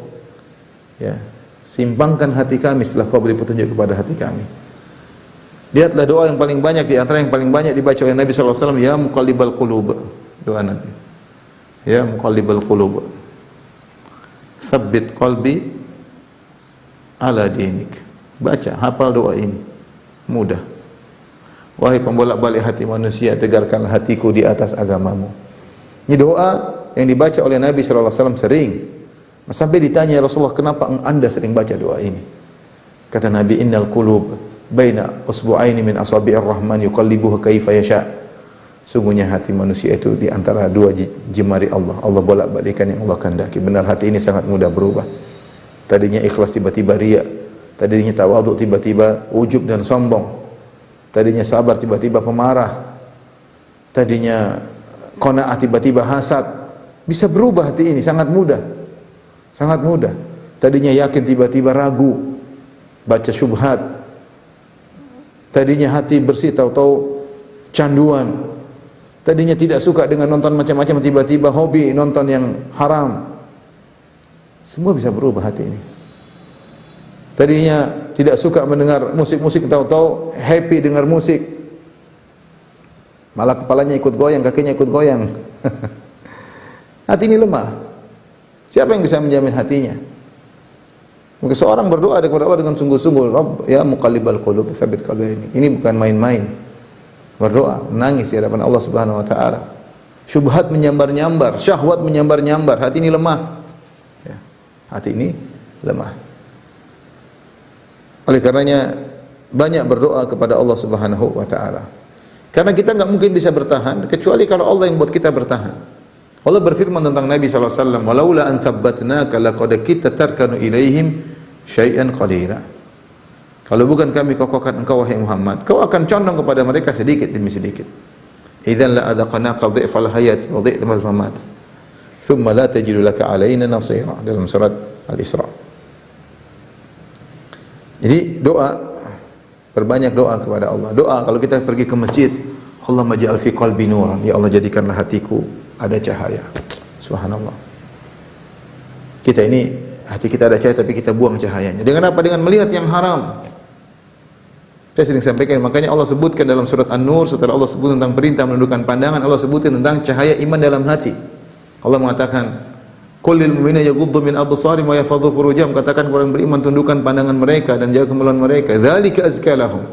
ya, simpangkan hati kami setelah kau beri petunjuk kepada hati kami. Lihatlah doa yang paling banyak, di antara yang paling banyak dibaca oleh Nabi sallallahu alaihi wasallam, ya muqallibal qulub. Doa Nabi. Ya muqallibal qulub, tsabbit qalbi ala dinik. Baca, hafal doa ini. Mudah. Wahai pembolak-balik hati manusia, tegarkanlah hatiku di atas agamamu. Ini doa yang dibaca oleh Nabi sallallahu alaihi wasallam sering. Sampai ditanya Rasulullah, kenapa Anda sering baca doa ini? Kata Nabi, innal qulub baina usbu'aini min asabi'ir rahman yuqallibuha kaifa yasha. Sungguhnya hati manusia itu di antara dua jemari Allah. Allah bolak-balikkan yang Allah kehendaki. Benar, hati ini sangat mudah berubah. Tadinya ikhlas tiba-tiba riya. Tadinya tawadhu tiba-tiba ujub dan sombong. Tadinya sabar tiba-tiba pemarah. Tadinya qanaah tiba-tiba hasad. Bisa berubah hati ini, sangat mudah. Sangat mudah. Tadinya yakin tiba-tiba ragu, baca syubhat. Tadinya hati bersih, tahu-tahu canduan. Tadinya tidak suka dengan nonton macam-macam, tiba-tiba hobi nonton yang haram. Semua bisa berubah hati ini. Tadinya tidak suka mendengar musik-musik, tahu-tahu happy dengar musik. Malah kepalanya ikut goyang, kakinya ikut goyang. Hati ini lemah. Siapa yang bisa menjamin hatinya? Mungkin seorang berdoa kepada Allah dengan sungguh-sungguh, Rabb ya muqallibal qulub tsabbit qalbi ini. Ini bukan main-main. Berdoa, menangis di hadapan Allah Subhanahu wa taala. Syubhat menyambar-nyambar, syahwat menyambar-nyambar, hati ini lemah. Ya. Hati ini lemah. Oleh karenanya banyak berdoa kepada Allah Subhanahu wa taala. Karena kita enggak mungkin bisa bertahan kecuali kalau Allah yang buat kita bertahan. Allah berfirman tentang Nabi sallallahu alaihi wasallam, "Walaula an tsabbatnaka laqad kitta tarkanu ilaihim syai'an qalila." Kalau bukan kami kokohkan engkau wahai Muhammad, kau akan condong kepada mereka sedikit demi sedikit. Idzan la adaqnaka dhifal hayati wa dhifal mamat. Thumma la tajidu laka alaina nasira. Dalam surat Al-Isra. Jadi doa, perbanyak doa kepada Allah. Doa kalau kita pergi ke masjid, Allahumma ja'al fi qalbi nuran. Ya Allah, jadikanlah hatiku ada cahaya. Subhanallah. Kita ini hati kita ada cahaya tapi kita buang cahayanya. Dengan apa? Dengan melihat yang haram. Saya sering sampaikan, makanya Allah sebutkan dalam surat An-Nur, setelah Allah sebut tentang perintah menundukkan pandangan, Allah sebutkan tentang cahaya iman dalam hati. Allah mengatakan, "Qul lil mu'minina yaghuddu min absarihim wa yahfadhu furujahum." Katakan kepada orang beriman, tundukkan pandangan mereka dan jaga kemaluan mereka. Dzalika azka lahum.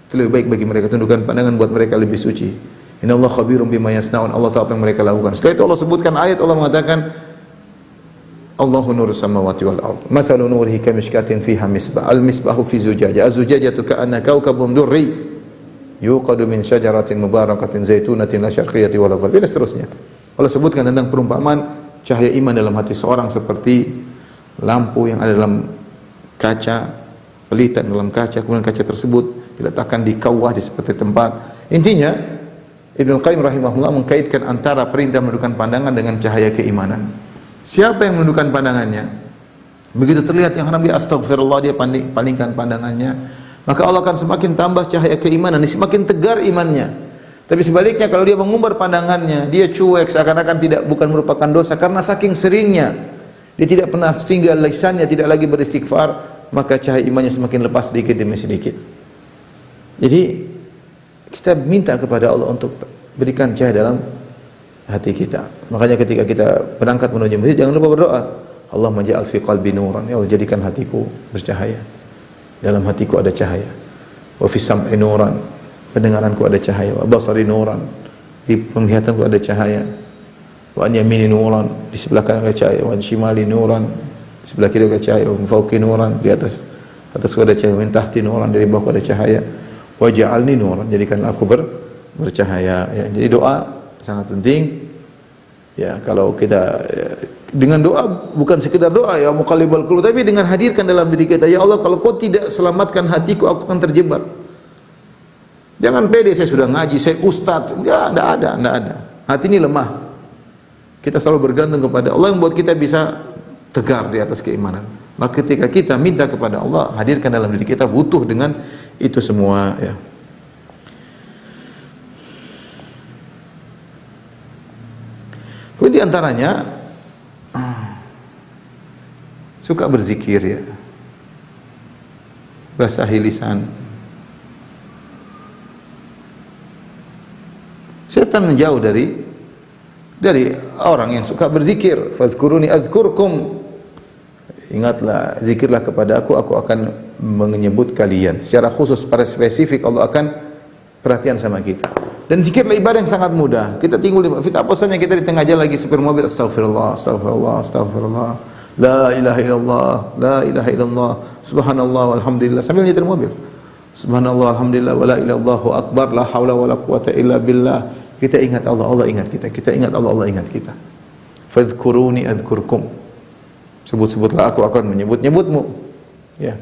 Itu lebih baik bagi mereka, tundukkan pandangan buat mereka lebih suci. Innallaha khabirum bima yasnaun. Allah tahu apa yang mereka lakukan. Setelah itu Allah sebutkan ayat, Allah mengatakan, Allahu nurus samawati wal ard. Mathalu nurihi kamishkatin fiha misbah. Al-misbahu fi zujajah. Az-zujajatu ka'anna kawkabun durri yuqadu min syajaratin mubarakatin zaitunatin la syarqiyyati wala gharbiyah. Dan seterusnya. Allah sebutkan tentang perumpamaan cahaya iman dalam hati seorang seperti lampu yang ada dalam kaca, pelitan dalam kaca, kemudian kaca tersebut diletakkan di kawah di seperti tempat. Intinya Ibnu Qayyim rahimahullah mengkaitkan antara perintah menundukkan pandangan dengan cahaya keimanan. Siapa yang menundukkan pandangannya, begitu terlihat yang haram, dia astagfirullah, dia palingkan pandangannya, maka Allah akan semakin tambah cahaya keimanan, semakin tegar imannya. Tapi sebaliknya kalau dia mengumbar pandangannya, dia cuek, seakan-akan bukan merupakan dosa karena saking seringnya dia tidak pernah singgah lisannya, tidak lagi beristighfar, maka cahaya imannya semakin lepas sedikit demi sedikit. Jadi kita minta kepada Allah untuk berikan cahaya dalam hati kita. Makanya ketika kita berangkat menuju masjid, jangan lupa berdoa, Allahumma ja'al fi qalbi nuran. Ya Allah, jadikan hatiku bercahaya. Dalam hatiku ada cahaya. Wa fi sam'i nuran. Pendengaranku ada cahaya. Wa basari nuran. Di penglihatanku ada cahaya. Wa an yamini nuran. Di sebelah kanan ada cahaya. Wa an shimali nuran. Di sebelah kiri ada cahaya. Wa min fawqi nuran. Di atasku ada cahaya. Wa min tahti nuran. Dari bawahku ada cahaya. Wa ja'alni nuran. Jadikan aku bercahaya. Ya, jadi doa sangat penting. Ya, kalau kita dengan doa bukan sekedar doa ya muqallibal qulub, tapi dengan hadirkan dalam diri kita, ya Allah, kalau kau tidak selamatkan hatiku, aku akan terjebak. Jangan pede, saya sudah ngaji, saya ustaz. Enggak ada. Hati ini lemah. Kita selalu bergantung kepada Allah yang buat kita bisa tegar di atas keimanan. Maka ketika kita minta kepada Allah, hadirkan dalam diri kita, butuh dengan itu semua ya. Di antaranya suka berzikir ya, basahi lisan. Setan menjauh dari orang yang suka berzikir. Fadhkuruni adzkurkum. Ingatlah, zikirlah kepada aku akan menyebut kalian. Secara khusus, pada spesifik Allah akan perhatian sama kita. Dan zikirlah ibadah yang sangat mudah. Kita tinggal di aposanya, kita di tengah jalan lagi supir mobil, astagfirullah, la ilaha illallah, subhanallah walhamdulillah, sambil nyetir mobil. Subhanallah alhamdulillah wa la ilaha illallahu akbar, la haula wa la quwata illa billah. Kita ingat Allah, Allah ingat kita. Kita ingat Allah, Allah ingat kita. Fadhkuruni adzkurkum. Sebut-sebutlah aku akan menyebut-nyebutmu. Ya.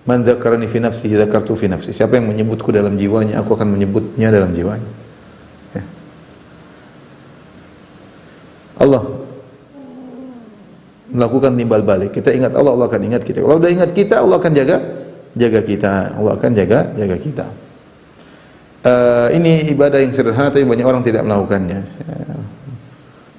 Man dzakarani fi nafsihi dzakartu fi nafsi. Siapa yang menyebutku dalam jiwanya, aku akan menyebutnya dalam jiwanya. Ya. Allah melakukan timbal balik. Kita ingat Allah, Allah akan ingat kita. Kalau sudah ingat kita, Allah akan jaga kita. Allah akan jaga kita. Ini ibadah yang sederhana tapi banyak orang tidak melakukannya.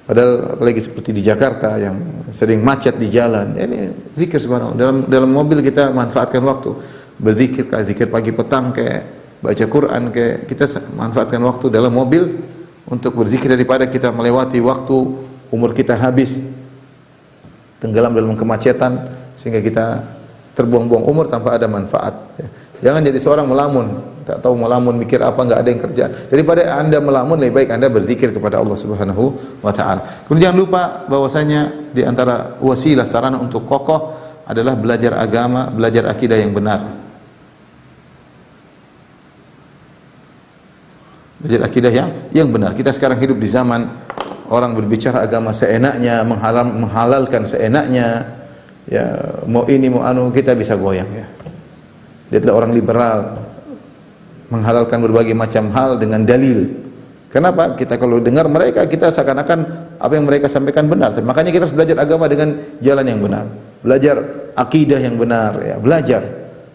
Padahal apalagi seperti di Jakarta yang sering macet di jalan, ini zikir subhanallah. Dalam mobil kita manfaatkan waktu berzikir, kayak zikir pagi petang, kayak baca Quran, kayak kita manfaatkan waktu dalam mobil untuk berzikir daripada kita melewati waktu, umur kita habis tenggelam dalam kemacetan sehingga kita terbuang-buang umur tanpa ada manfaat. Ya. Jangan jadi seorang melamun, tak tahu melamun, mikir apa, enggak ada yang kerjaan. Daripada Anda melamun, lebih baik Anda berzikir kepada Allah Subhanahu wa taala. Kemudian jangan lupa bahwasanya di antara wasilah sarana untuk kokoh adalah belajar agama, belajar akidah yang benar. Belajar akidah yang benar. Kita sekarang hidup di zaman orang berbicara agama seenaknya, menghalalkan seenaknya. Ya, mau ini mau anu, kita bisa goyang ya. Dia adalah orang liberal, menghalalkan berbagai macam hal dengan dalil. Kenapa? Kita kalau dengar mereka, kita seakan-akan apa yang mereka sampaikan benar. Makanya kita harus belajar agama dengan jalan yang benar. Belajar akidah yang benar ya, belajar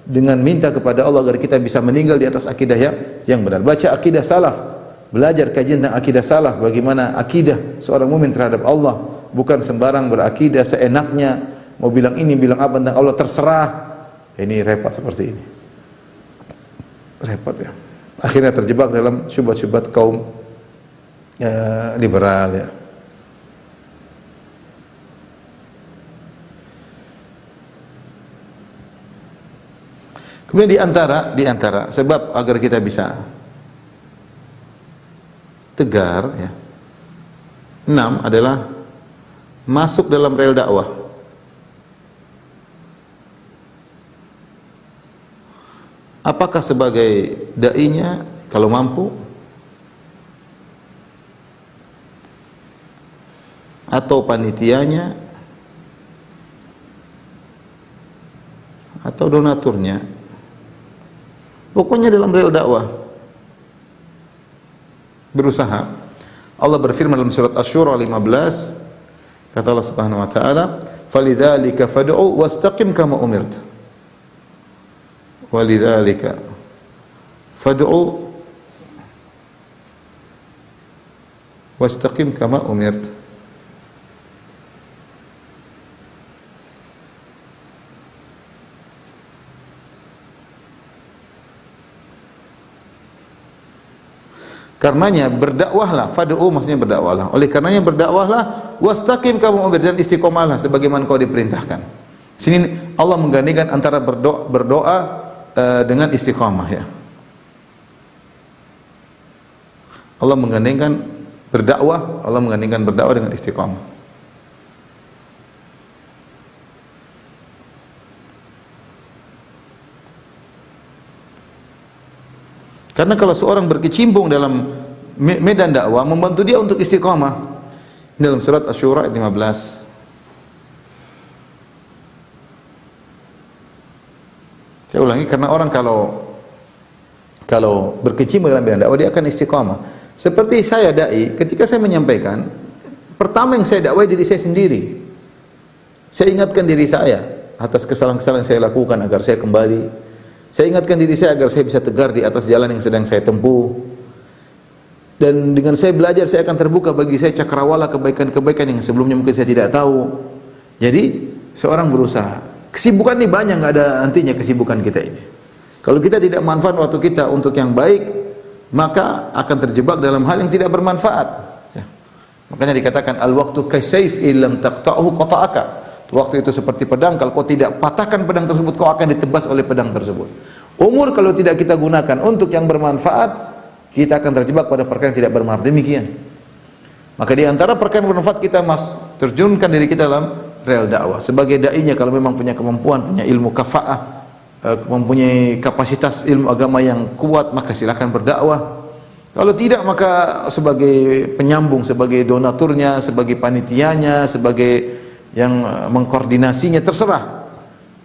dengan minta kepada Allah agar kita bisa meninggal di atas akidah yang benar. Baca akidah salaf, belajar kajian tentang akidah salaf, bagaimana akidah seorang mukmin terhadap Allah, bukan sembarang berakidah seenaknya, mau bilang ini, bilang apa tentang Allah terserah. Ini repot seperti ini. Repot ya. Akhirnya terjebak dalam syubhat-syubhat kaum liberal ya. Kemudian di antara sebab agar kita bisa tegar ya. 6 adalah masuk dalam rel dakwah. Apakah sebagai dai-nya kalau mampu, atau panitianya, atau donaturnya, pokoknya dalam rel dakwah berusaha. Allah berfirman dalam surat Asy-Syura 15, kata Allah Subhanahu wa taala, "Falidzalika fad'u wastaqim kama umirt." Walidzalika fad'u wastaqim kama umirt. Karenanya berdakwahlah, fad'u maksudnya berdakwahlah. Oleh karenanya berdakwahlah, wastaqim kama umirt, dan istiqomahlah sebagaimana kau diperintahkan. Sini Allah menggandingkan antara berdoa dengan istiqamah ya. Allah menggandingkan berdakwah dengan istiqamah. Karena kalau seorang berkecimpung dalam medan dakwah, membantu dia untuk istiqamah. Dalam surat Asy-Syura ayat 15. Saya ulangi, karena orang kalau berkecimpung dalam bidang dakwah, dia akan istiqamah. Seperti saya dai, ketika saya menyampaikan, pertama yang saya dakwai diri saya sendiri. Saya ingatkan diri saya atas kesalahan-kesalahan yang saya lakukan agar saya kembali. Saya ingatkan diri saya agar saya bisa tegar di atas jalan yang sedang saya tempuh. Dan dengan saya belajar, saya akan terbuka bagi saya cakrawala kebaikan-kebaikan yang sebelumnya mungkin saya tidak tahu. Jadi seorang berusaha. Kesibukan ini banyak, nggak ada hentinya kesibukan kita ini. Kalau kita tidak manfaat waktu kita untuk yang baik, maka akan terjebak dalam hal yang tidak bermanfaat. Ya. Makanya dikatakan al-waqtu kasayf illam taqta'uhu qata'aka. Waktu itu seperti pedang, kalau kau tidak patahkan pedang tersebut, kau akan ditebas oleh pedang tersebut. Umur kalau tidak kita gunakan untuk yang bermanfaat, kita akan terjebak pada perkara yang tidak bermanfaat. Demikian. Maka di antara perkara yang bermanfaat, kita terjunkan diri kita dalam rel dakwah. Sebagai dai-nya kalau memang punya kemampuan, punya ilmu kafaah, mempunyai kapasitas ilmu agama yang kuat, maka silakan berdakwah. Kalau tidak, maka sebagai penyambung, sebagai donaturnya, sebagai panitianya, sebagai yang mengkoordinasinya, terserah.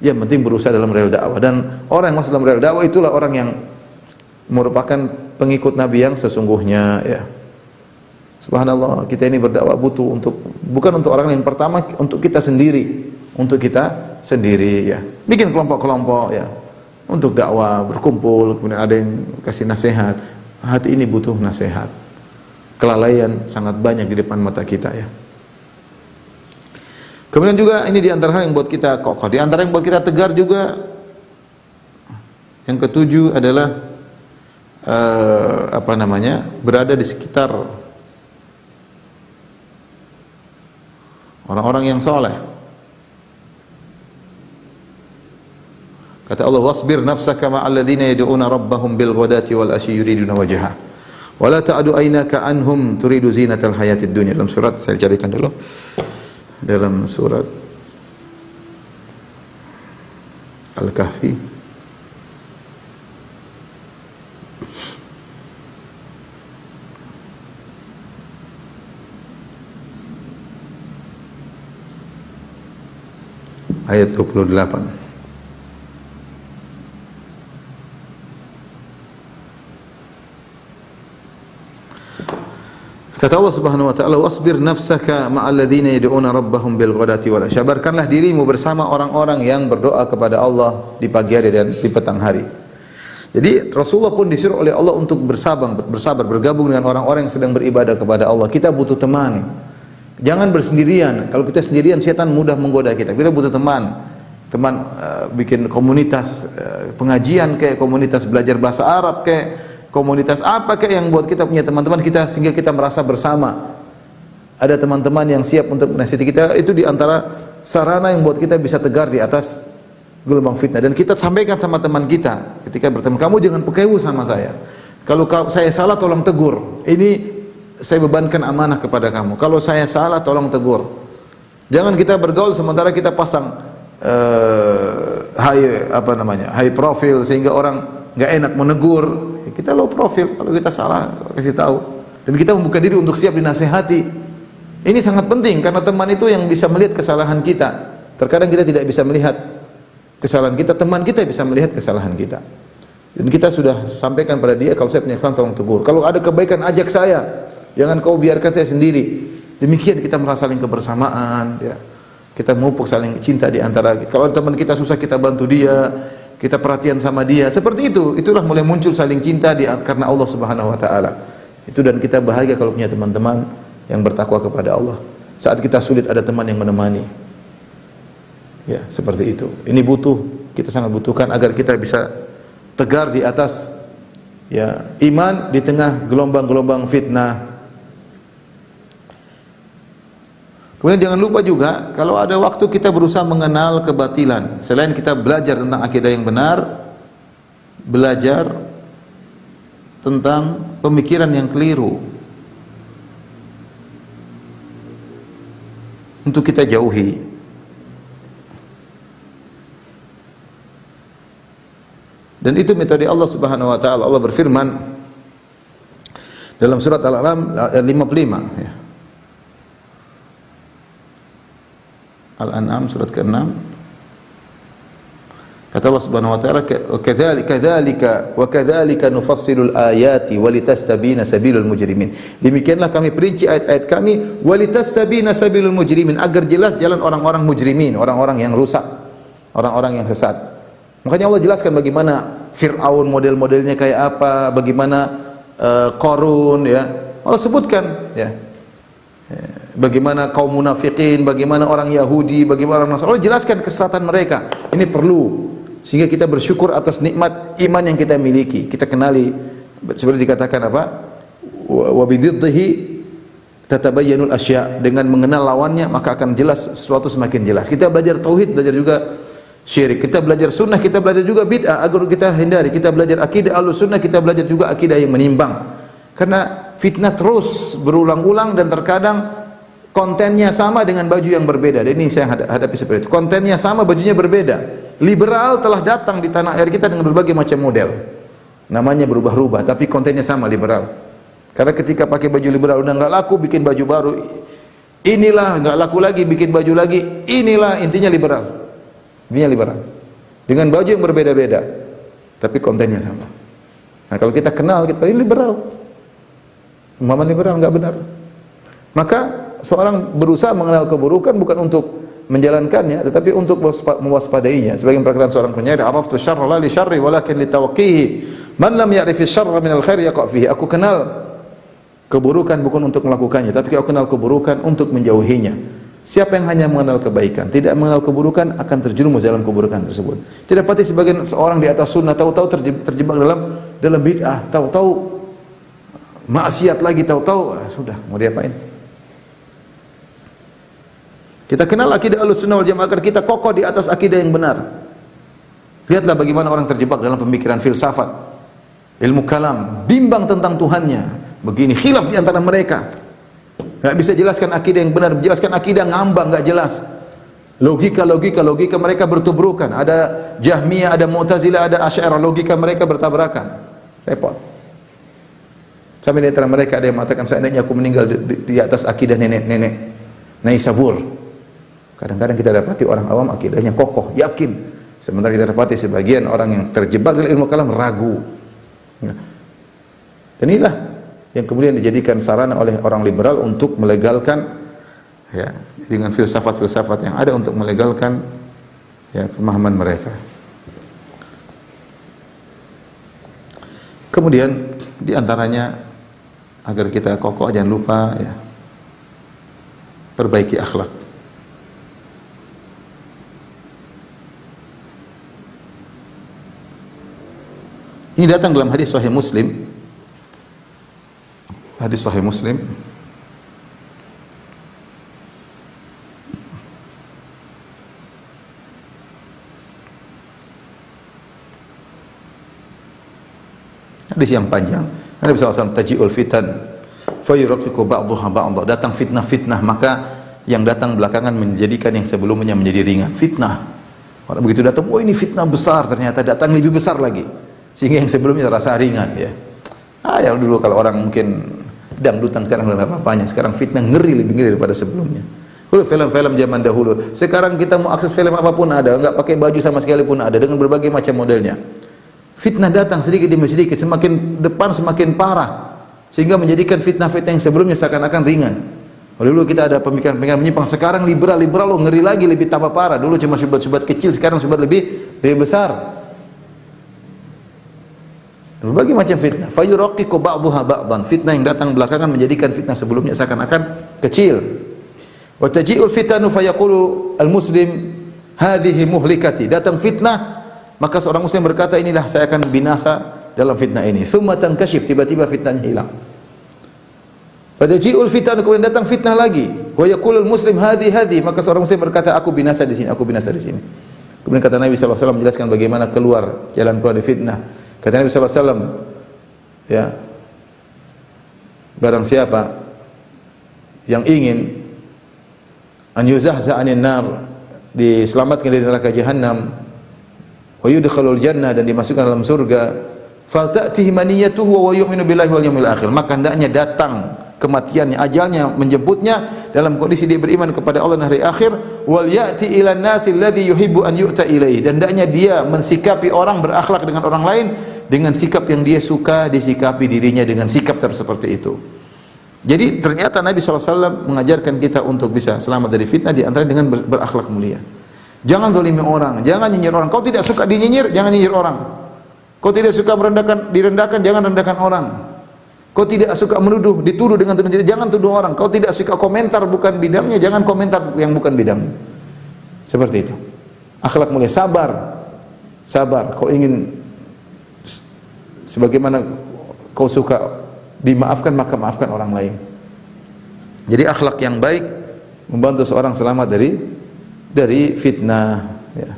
Yang penting berusaha dalam rel dakwah. Dan orang yang masuk dalam rel dakwah itulah orang yang merupakan pengikut Nabi yang sesungguhnya ya. Subhanallah, kita ini berdakwah butuh bukan untuk orang lain, pertama untuk kita sendiri, ya. Bikin kelompok-kelompok ya, untuk dakwah, berkumpul, kemudian ada yang kasih nasihat. Hati ini butuh nasihat. Kelalaian sangat banyak di depan mata kita ya. Kemudian juga ini di antara hal yang buat kita kokoh, di antara yang buat kita tegar juga. Yang ketujuh adalah berada di sekitar orang-orang yang soleh. Kata Allah, wasbir nafsaka ma'al ladzina yad'una rabbahum bil ghadati wal asyi yuriduna wajha. Wa la ta'du aynaka anhum turidu zinatal hayatid dunya. Dalam surat, saya carikan dulu. Dalam surat Al-Kahfi ayat 28. Kata Allah Subhanahu wa taala, wasbir nafsaka ma'al ladzina yad'una rabbahum bil ghadati wal asy. Sabarkanlah dirimu bersama orang-orang yang berdoa kepada Allah di pagi hari dan di petang hari. Jadi Rasulullah pun disuruh oleh Allah untuk bersabar, bergabung dengan orang-orang yang sedang beribadah kepada Allah. Kita butuh teman. Jangan bersendirian. Kalau kita sendirian, setan mudah menggoda kita. Kita butuh teman. Bikin komunitas pengajian, kayak komunitas belajar bahasa Arab, kayak komunitas apa kayak yang buat kita punya teman-teman kita sehingga kita merasa bersama. Ada teman-teman yang siap untuk menasihati kita, itu di antara sarana yang buat kita bisa tegar di atas gelombang fitnah. Dan kita sampaikan sama teman kita ketika bertemu, kamu jangan pekewu sama saya. Kalau saya salah tolong tegur. Ini saya bebankan amanah kepada kamu. Kalau saya salah tolong tegur. Jangan kita bergaul sementara kita pasang high profile sehingga orang enggak enak menegur. Kita low profile, kalau kita salah kasih tahu, dan kita membuka diri untuk siap dinasihati. Ini sangat penting karena teman itu yang bisa melihat kesalahan kita. Terkadang kita tidak bisa melihat kesalahan kita, teman kita bisa melihat kesalahan kita. Dan kita sudah sampaikan pada dia, kalau saya punya kesalahan tolong tegur. Kalau ada kebaikan ajak saya, jangan kau biarkan saya sendiri. Demikian kita merasa saling kebersamaan, ya. Kita memupuk saling cinta di antara kita. Kalau teman kita susah kita bantu dia, kita perhatian sama dia, seperti itu. Itulah mulai muncul saling cinta karena Allah Subhanahu wa taala. Itu, dan kita bahagia kalau punya teman-teman yang bertakwa kepada Allah. Saat kita sulit ada teman yang menemani. Ya, seperti itu. Ini kita sangat butuhkan agar kita bisa tegar di atas ya iman di tengah gelombang-gelombang fitnah. Kemudian jangan lupa juga, kalau ada waktu kita berusaha mengenal kebatilan. Selain kita belajar tentang akidah yang benar, belajar tentang pemikiran yang keliru untuk kita jauhi. Dan itu metode Allah Subhanahu wa taala. Allah berfirman dalam surat Al-An'am ayat 55 ya. Al-An'am surat ke-6. Kata Allah Subhanahu wa taala, kadzalika nufassilul ayati walitastabina sabilul mujrimin. Demikianlah kami perinci ayat-ayat kami walitastabina sabilul mujrimin, agar jelas jalan orang-orang mujrimin, orang-orang yang rusak, orang-orang yang sesat. Makanya Allah jelaskan bagaimana Fir'aun model-modelnya kayak apa, bagaimana Qarun ya. Allah sebutkan ya. Bagaimana kaum munafikin, bagaimana orang Yahudi, bagaimana orang Nasrani. Allah jelaskan kesesatan mereka. Ini perlu sehingga kita bersyukur atas nikmat iman yang kita miliki. Kita kenali, seperti dikatakan apa? Wa bididdihi tatabayyanul asya. Dengan mengenal lawannya maka akan jelas sesuatu, semakin jelas. Kita belajar tauhid, belajar juga syirik. Kita belajar sunnah, kita belajar juga bid'ah agar kita hindari. Kita belajar akidah Ahlussunnah, kita belajar juga akidah yang menimbang. Karena fitnah terus berulang-ulang dan terkadang kontennya sama dengan baju yang berbeda. Dan ini saya hadapi seperti itu. Kontennya sama, bajunya berbeda. Liberal telah datang di tanah air kita dengan berbagai macam model. Namanya berubah-ubah, tapi kontennya sama, liberal. Karena ketika pakai baju liberal udah nggak laku, bikin baju baru. Inilah nggak laku lagi, bikin baju lagi. Inilah intinya liberal. Intinya liberal. Dengan baju yang berbeda-beda, tapi kontennya sama. Nah, kalau kita kenal, kita ini liberal. Umpama liberal nggak benar. Maka seorang berusaha mengenal keburukan bukan untuk menjalankannya, tetapi untuk mewaspadainya. Sebagian perkataan seorang penyair, "Araftu syarra la li syarri walakin li tawqihi. Man lam ya'rifi syarra min al-khair yaqa fihi." Aku kenal keburukan bukan untuk melakukannya, tapi aku kenal keburukan untuk menjauhinya. Siapa yang hanya mengenal kebaikan, tidak mengenal keburukan, akan terjerumus dalam keburukan tersebut. Tidak pasti sebagian seorang di atas sunnah tahu-tahu terjebak dalam bid'ah, tahu-tahu maksiat lagi, tahu-tahu sudah mau diapain? Kita kenal akidah Ahlussunnah wal Jamaah agar kita kokoh di atas akidah yang benar. Lihatlah bagaimana orang terjebak dalam pemikiran filsafat, ilmu kalam, bimbang tentang Tuhannya. Begini khilaf di antara mereka. Enggak bisa jelaskan akidah yang benar, menjelaskan akidah ngambang, enggak jelas. Logika mereka bertubrukan. Ada Jahmiyah, ada Mu'tazilah, ada Asy'ariyah, logika mereka bertabrakan. Repot. Sampai di antara mereka ada yang mengatakan seandainya aku meninggal di atas akidah nenek-nenek Naisabur. Kadang-kadang kita dapati orang awam akidahnya kokoh, yakin. Sementara kita dapati sebagian orang yang terjebak dalam ilmu kalam ragu. Dan inilah yang kemudian dijadikan sarana oleh orang liberal untuk melegalkan, ya, dengan filsafat-filsafat yang ada untuk melegalkan, ya, pemahaman mereka. Kemudian di antaranya agar kita kokoh, jangan lupa, ya, perbaiki akhlak. Ini datang dalam hadis Sahih Muslim. Hadis Sahih Muslim. Hadis yang panjang. Nabi SAW, taji'ul fitan fayuraqiqu ba'daha ba'dha. Datang fitnah-fitnah, maka yang datang belakangan menjadikan yang sebelumnya menjadi ringan. Fitnah. Orang begitu datang, oh ini fitnah besar, ternyata datang lebih besar lagi. Sehingga yang sebelumnya terasa ringan, ya. Ya dulu kalau orang mungkin dangdutan, sekarang tidak apa-apanya. Sekarang fitnah lebih ngeri daripada sebelumnya. Dulu film-film zaman dahulu. Sekarang kita mau akses film apapun ada, enggak pakai baju sama sekali pun ada, dengan berbagai macam modelnya. Fitnah datang sedikit demi sedikit, semakin depan semakin parah, sehingga menjadikan fitnah-fitnah yang sebelumnya seakan-akan ringan. Dulu kita ada pemikiran-pemikiran menyimpang, sekarang liberal lo ngeri lagi, lebih tambah parah. Dulu cuma syubhat-syubhat kecil, sekarang syubhat lebih besar. Berbagai macam fitnah. Fayuraqiqu ba'daha ba'dhan. Fitnah yang datang belakangan menjadikan fitnah sebelumnya seakan-akan kecil. Wa taji'ul fitanu fayaqulu al-muslim hadhihi muhlikati. Datang fitnah, maka seorang muslim berkata, inilah saya akan binasa dalam fitnah ini. Tsumma tankashif, tiba-tiba fitnahnya hilang. Wa taji'ul fitanu, kemudian datang fitnah lagi. Wa yaqulu al-muslim hadhihi, maka seorang muslim berkata, aku binasa di sini, aku binasa di sini. Kemudian kata Nabi sallallahu alaihi wasallam menjelaskan bagaimana jalan keluar dari fitnah. Kata Nabi sallallahu alaihi wasallam, ya, barang siapa yang ingin an yuzahza 'anil nar, diselamatkan dari neraka jahanam, wa yudkhalul jannah, dan dimasukkan dalam surga, falta'tihi maniyatuhu wa yu'minu billahi wal yawmil akhir, maka hendaknya datang kematiannya, ajalnya menjemputnya dalam kondisi dia beriman kepada Allah dan hari akhir, wal ya'ti ila nasi alladhi yuhibbu an yu'ta ilaihi, dan hendaknya dia mensikapi orang, berakhlak dengan orang lain dengan sikap yang dia suka disikapi dirinya dengan sikap seperti itu. Jadi ternyata Nabi SAW mengajarkan kita untuk bisa selamat dari fitnah, di antara dengan berakhlak mulia. Jangan zalimi orang, jangan nyinyir orang. Kau tidak suka dinyinyir, jangan nyinyir orang. Kau tidak suka direndahkan, jangan rendahkan orang. Kau tidak suka menuduh, dituduh dengan tuduhan, jangan tuduh orang. Kau tidak suka komentar bukan bidangnya, jangan komentar yang bukan bidangnya. Seperti itu. Akhlak mulia, sabar. Sabar. Kau ingin sebagaimana kau suka dimaafkan, maka maafkan orang lain. Jadi akhlak yang baik membantu seorang selamat dari fitnah, ya.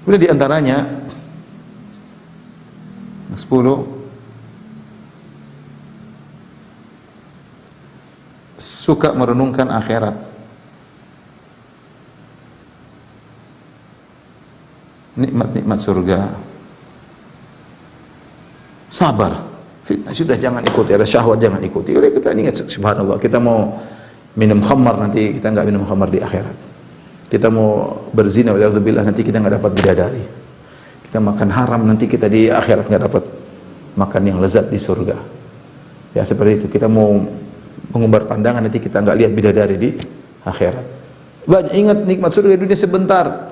Kemudian di antaranya 10, suka merenungkan akhirat. Nikmat-nikmat surga. Sabar. Fitnah sudah jangan ikuti, ada syahwat jangan ikuti. Udah kita ingat, subhanallah, kita mau minum khamar, nanti kita enggak minum khamar di akhirat. Kita mau berzina, waliyadzubillah, nanti kita enggak dapat bidadari. Kita makan haram, nanti kita di akhirat enggak dapat makan yang lezat di surga. Ya seperti itu. Kita mau mengumbar pandangan, nanti kita enggak lihat bidadari di akhirat. Banyak ingat nikmat surga dunia sebentar,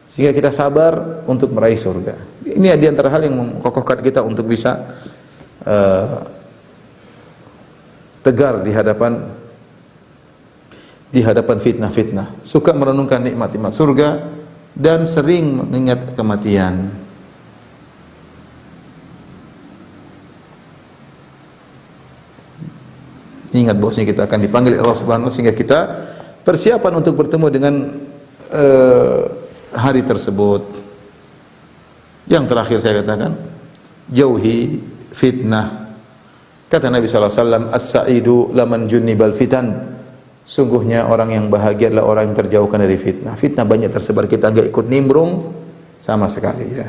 sehingga kita sabar untuk meraih surga. Ini di antara hal yang mengokohkan kita untuk bisa tegar di hadapan fitnah-fitnah. Suka merenungkan nikmat-nikmat surga dan sering mengingat kematian. Ingat bahwasanya kita akan dipanggil Allah Subhanahu wa taala, sehingga kita persiapan untuk bertemu dengan hari tersebut. Yang terakhir saya katakan, jauhi fitnah. Kata Nabi SAW, as-sa'idu laman junnibal fitan. Sungguhnya orang yang bahagia adalah orang yang terjauhkan dari fitnah. Fitnah banyak tersebar, kita enggak ikut nimbrung sama sekali ya.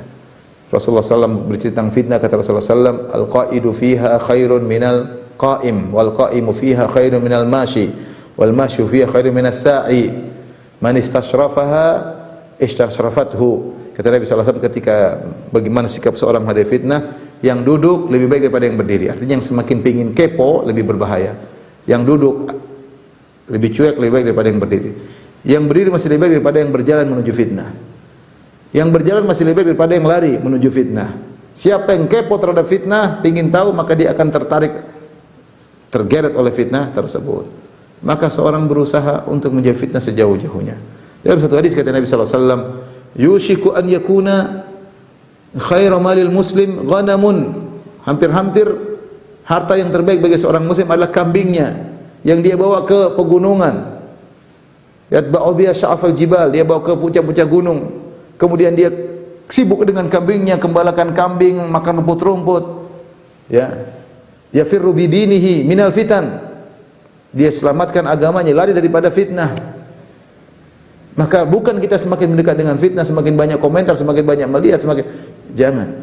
Rasulullah SAW bercerita tentang fitnah, kata Rasulullah SAW, al-qa'idu fiha khairun minal qa'im, wal qa'imu fiha khairun minal mashi, wal masyu fiha khairun minas sa'i, man istashrafaha istashrafathu. Kata Nabi SAW ketika bagaimana sikap seorang menghadapi fitnah, yang duduk lebih baik daripada yang berdiri. Artinya yang semakin pingin kepo lebih berbahaya. Yang duduk lebih cuek lebih baik daripada yang berdiri. Yang berdiri masih lebih baik daripada yang berjalan menuju fitnah. Yang berjalan masih lebih baik daripada yang lari menuju fitnah. Siapa yang kepo terhadap fitnah, pingin tahu, maka dia akan tergeret oleh fitnah tersebut. Maka seorang berusaha untuk menjauhi fitnah sejauh-jauhnya. Dalam satu hadis kata Nabi SAW, yushiku an yakuna khairu malil muslim ghanamun. Hampir-hampir harta yang terbaik bagi seorang muslim adalah kambingnya yang dia bawa ke pegunungan. Yatba'u biha sya'afal jibal, dia bawa ke puncak-puncak gunung. Kemudian dia sibuk dengan kambingnya, gembalakan kambing, makan rumput-rumput. Ya. Yafirru bidinihi minal fitan. Dia selamatkan agamanya, lari daripada fitnah. Maka bukan kita semakin mendekat dengan fitnah, semakin banyak komentar, semakin banyak melihat, jangan.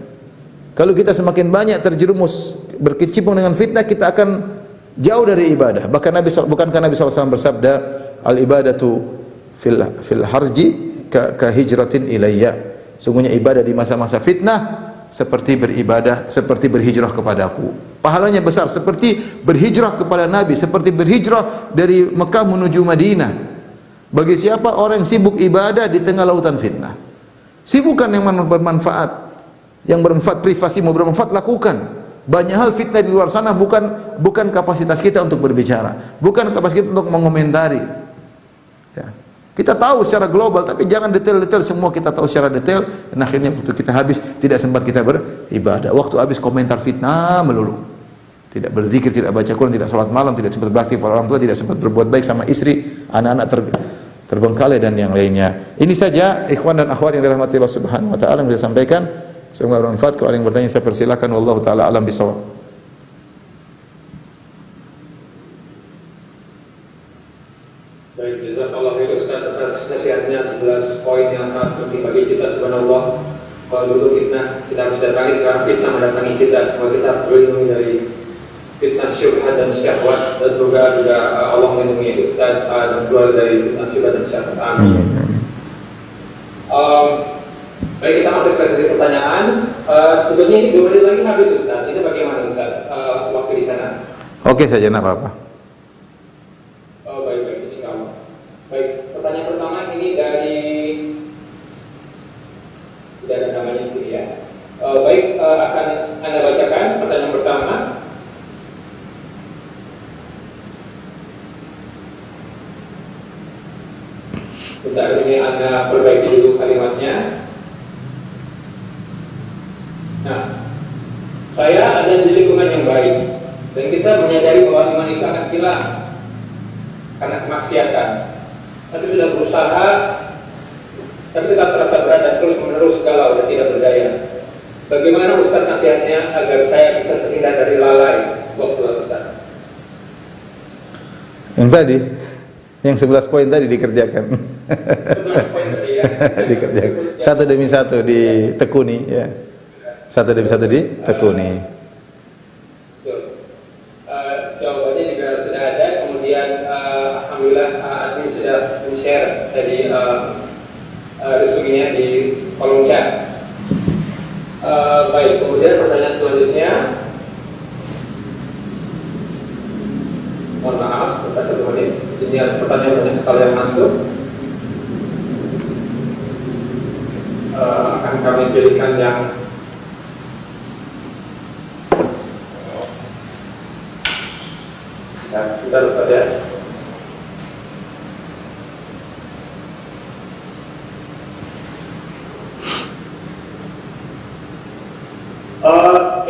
Kalau kita semakin banyak terjerumus berkecimpung dengan fitnah, kita akan jauh dari ibadah. Bukankah Nabi SAW bersabda, al ibadatu fil harji ka hijratin ilayya. Sungguhnya ibadah di masa-masa fitnah seperti beribadah, seperti berhijrah kepadaku. Pahalanya besar seperti berhijrah kepada Nabi, seperti berhijrah dari Mekah menuju Madinah. Bagi siapa orang yang sibuk ibadah di tengah lautan fitnah. Sibukan yang bermanfaat, yang bermanfaat privasi, mau bermanfaat lakukan. Banyak hal fitnah di luar sana bukan kapasitas kita untuk berbicara, bukan kapasitas kita untuk mengomentari. Ya. Kita tahu secara global, tapi jangan detail-detail semua kita tahu secara detail, dan akhirnya waktu kita habis tidak sempat kita beribadah. Waktu habis komentar fitnah melulu. Tidak berzikir, tidak baca Quran, tidak salat malam, tidak sempat berbakti kepada orang tua, tidak sempat berbuat baik sama istri, anak-anak terbengkalai dan yang lainnya. Ini saja ikhwan dan akhwat yang dirahmati Allah Subhanahu wa taala yang saya sampaikan. Semoga bermanfaat. Kalau ada yang bertanya saya persilakan. Wallahu taala alam bisawab. Baik, jazakallahu khairan Ustaz atas nasihatnya 11 poin yang sangat penting bagi kita. Subhanallah. Kalau dulu fitnah kita harus datangi, sekarang fitnah mendatangi kita. Semoga kita berlindung dari fitnah syubhat dan syahwat, dan semoga juga Allah melindungi Ustaz dan keluar dari fitnah syubhat dan syahwat. Amin. Baik, kita masuk ke sesi pertanyaan. Sebetulnya ini 2 menit lagi habis Ustaz. Ini bagaimana Ustaz waktu di sana? Oke saja, enggak apa-apa. Baik, insyaallah. Baik, pertanyaan pertama ini dari tidak ada namanya itu ya. Baik, akan Anda bacakan pertanyaan pertama. Bentar, ini Anda perbaiki dulu kalimatnya. Nah, saya ada di lingkungan yang baik, dan kita menyadari bahwa iman itu akan hilang karena kemaksiatan. Tapi sudah berusaha, tapi tetap terasa berat dan terus menerus galau dan tidak berdaya. Bagaimana Ustaz nasihatnya agar saya bisa terhindar dari lalai waktu Ustaz? Yang tadi, yang 11 poin tadi dikerjakan. 11 poin tadi ya. Dikerjakan. Satu demi satu ditekuni ya. Satu demi satu ditekuni. Jawabannya juga sudah ada. Kemudian alhamdulillah admin sudah share tadi resuminya di kolom chat. Baik, kemudian pertanyaan selanjutnya. Mohon maaf, sebentar 1 menit. Ini pertanyaan banyak sekali yang masuk. Akan kami pilihkan yang kita harus ada.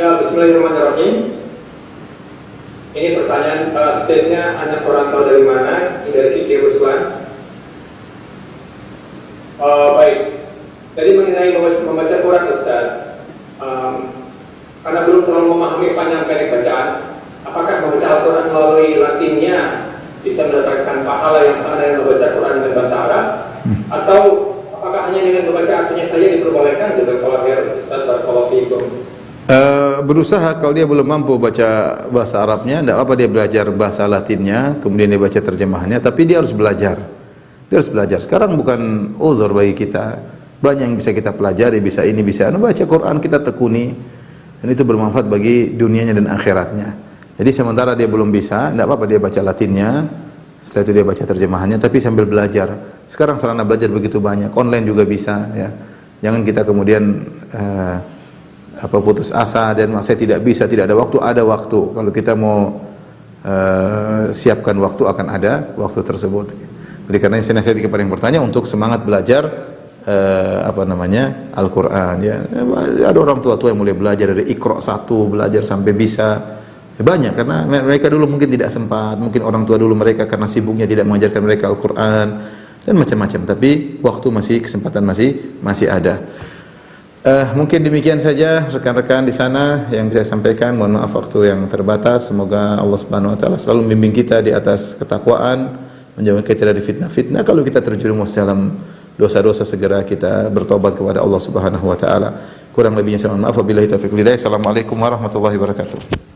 Ya, bismillahirrahmanirrahim. Ini pertanyaan state-nya anak orang tahu dari mana? Ini dari Kiki Ruslan. Baik, Jadi mengenai membaca Quran Ustaz, karena belum terlalu memahami panjang pendek bacaan, apakah membaca Al-Quran melalui latinnya bisa mendapatkan pahala yang sama dengan membaca Quran dengan bahasa Arab, atau apakah hanya dengan membaca artinya saja diperbolehkan? Jazakallahu khairan Ustaz, barakallahu fiikum. Berusaha, kalau dia belum mampu baca bahasa Arabnya, tidak apa dia belajar bahasa Latinnya, kemudian dia baca terjemahannya, tapi dia harus belajar. Dia harus belajar. Sekarang bukan uzur bagi kita. Banyak yang bisa kita pelajari, bisa ini, bisa anu, baca Quran kita tekuni, dan itu bermanfaat bagi dunianya dan akhiratnya. Jadi sementara dia belum bisa, tidak apa-apa dia baca Latinnya, setelah itu dia baca terjemahannya, tapi sambil belajar. Sekarang sarana belajar begitu banyak, online juga bisa, ya. Jangan kita kemudian putus asa dan saya tidak bisa, tidak ada waktu. Ada waktu. Kalau kita mau siapkan waktu, akan ada waktu tersebut. Oleh karena saya nasihat kepada yang bertanya untuk semangat belajar Al-Quran, ya. Ada orang tua-tua yang mulai belajar dari Iqra 1 belajar sampai bisa, ya, banyak, karena mereka dulu mungkin tidak sempat, mungkin orang tua dulu mereka karena sibuknya tidak mengajarkan mereka Al-Quran dan macam-macam, tapi waktu kesempatan masih ada. Mungkin demikian saja rekan-rekan di sana yang bisa saya sampaikan. Mohon maaf waktu yang terbatas. Semoga Allah Subhanahu wa taala selalu membimbing kita di atas ketakwaan, menjauhkan kita dari fitnah-fitnah. Kalau kita terjerumus dalam dosa-dosa, segera kita bertobat kepada Allah Subhanahu wa taala. Kurang lebihnya saya mohon maaf. Wabillahi taufiq wal hidayah. Assalamualaikum warahmatullahi wabarakatuh.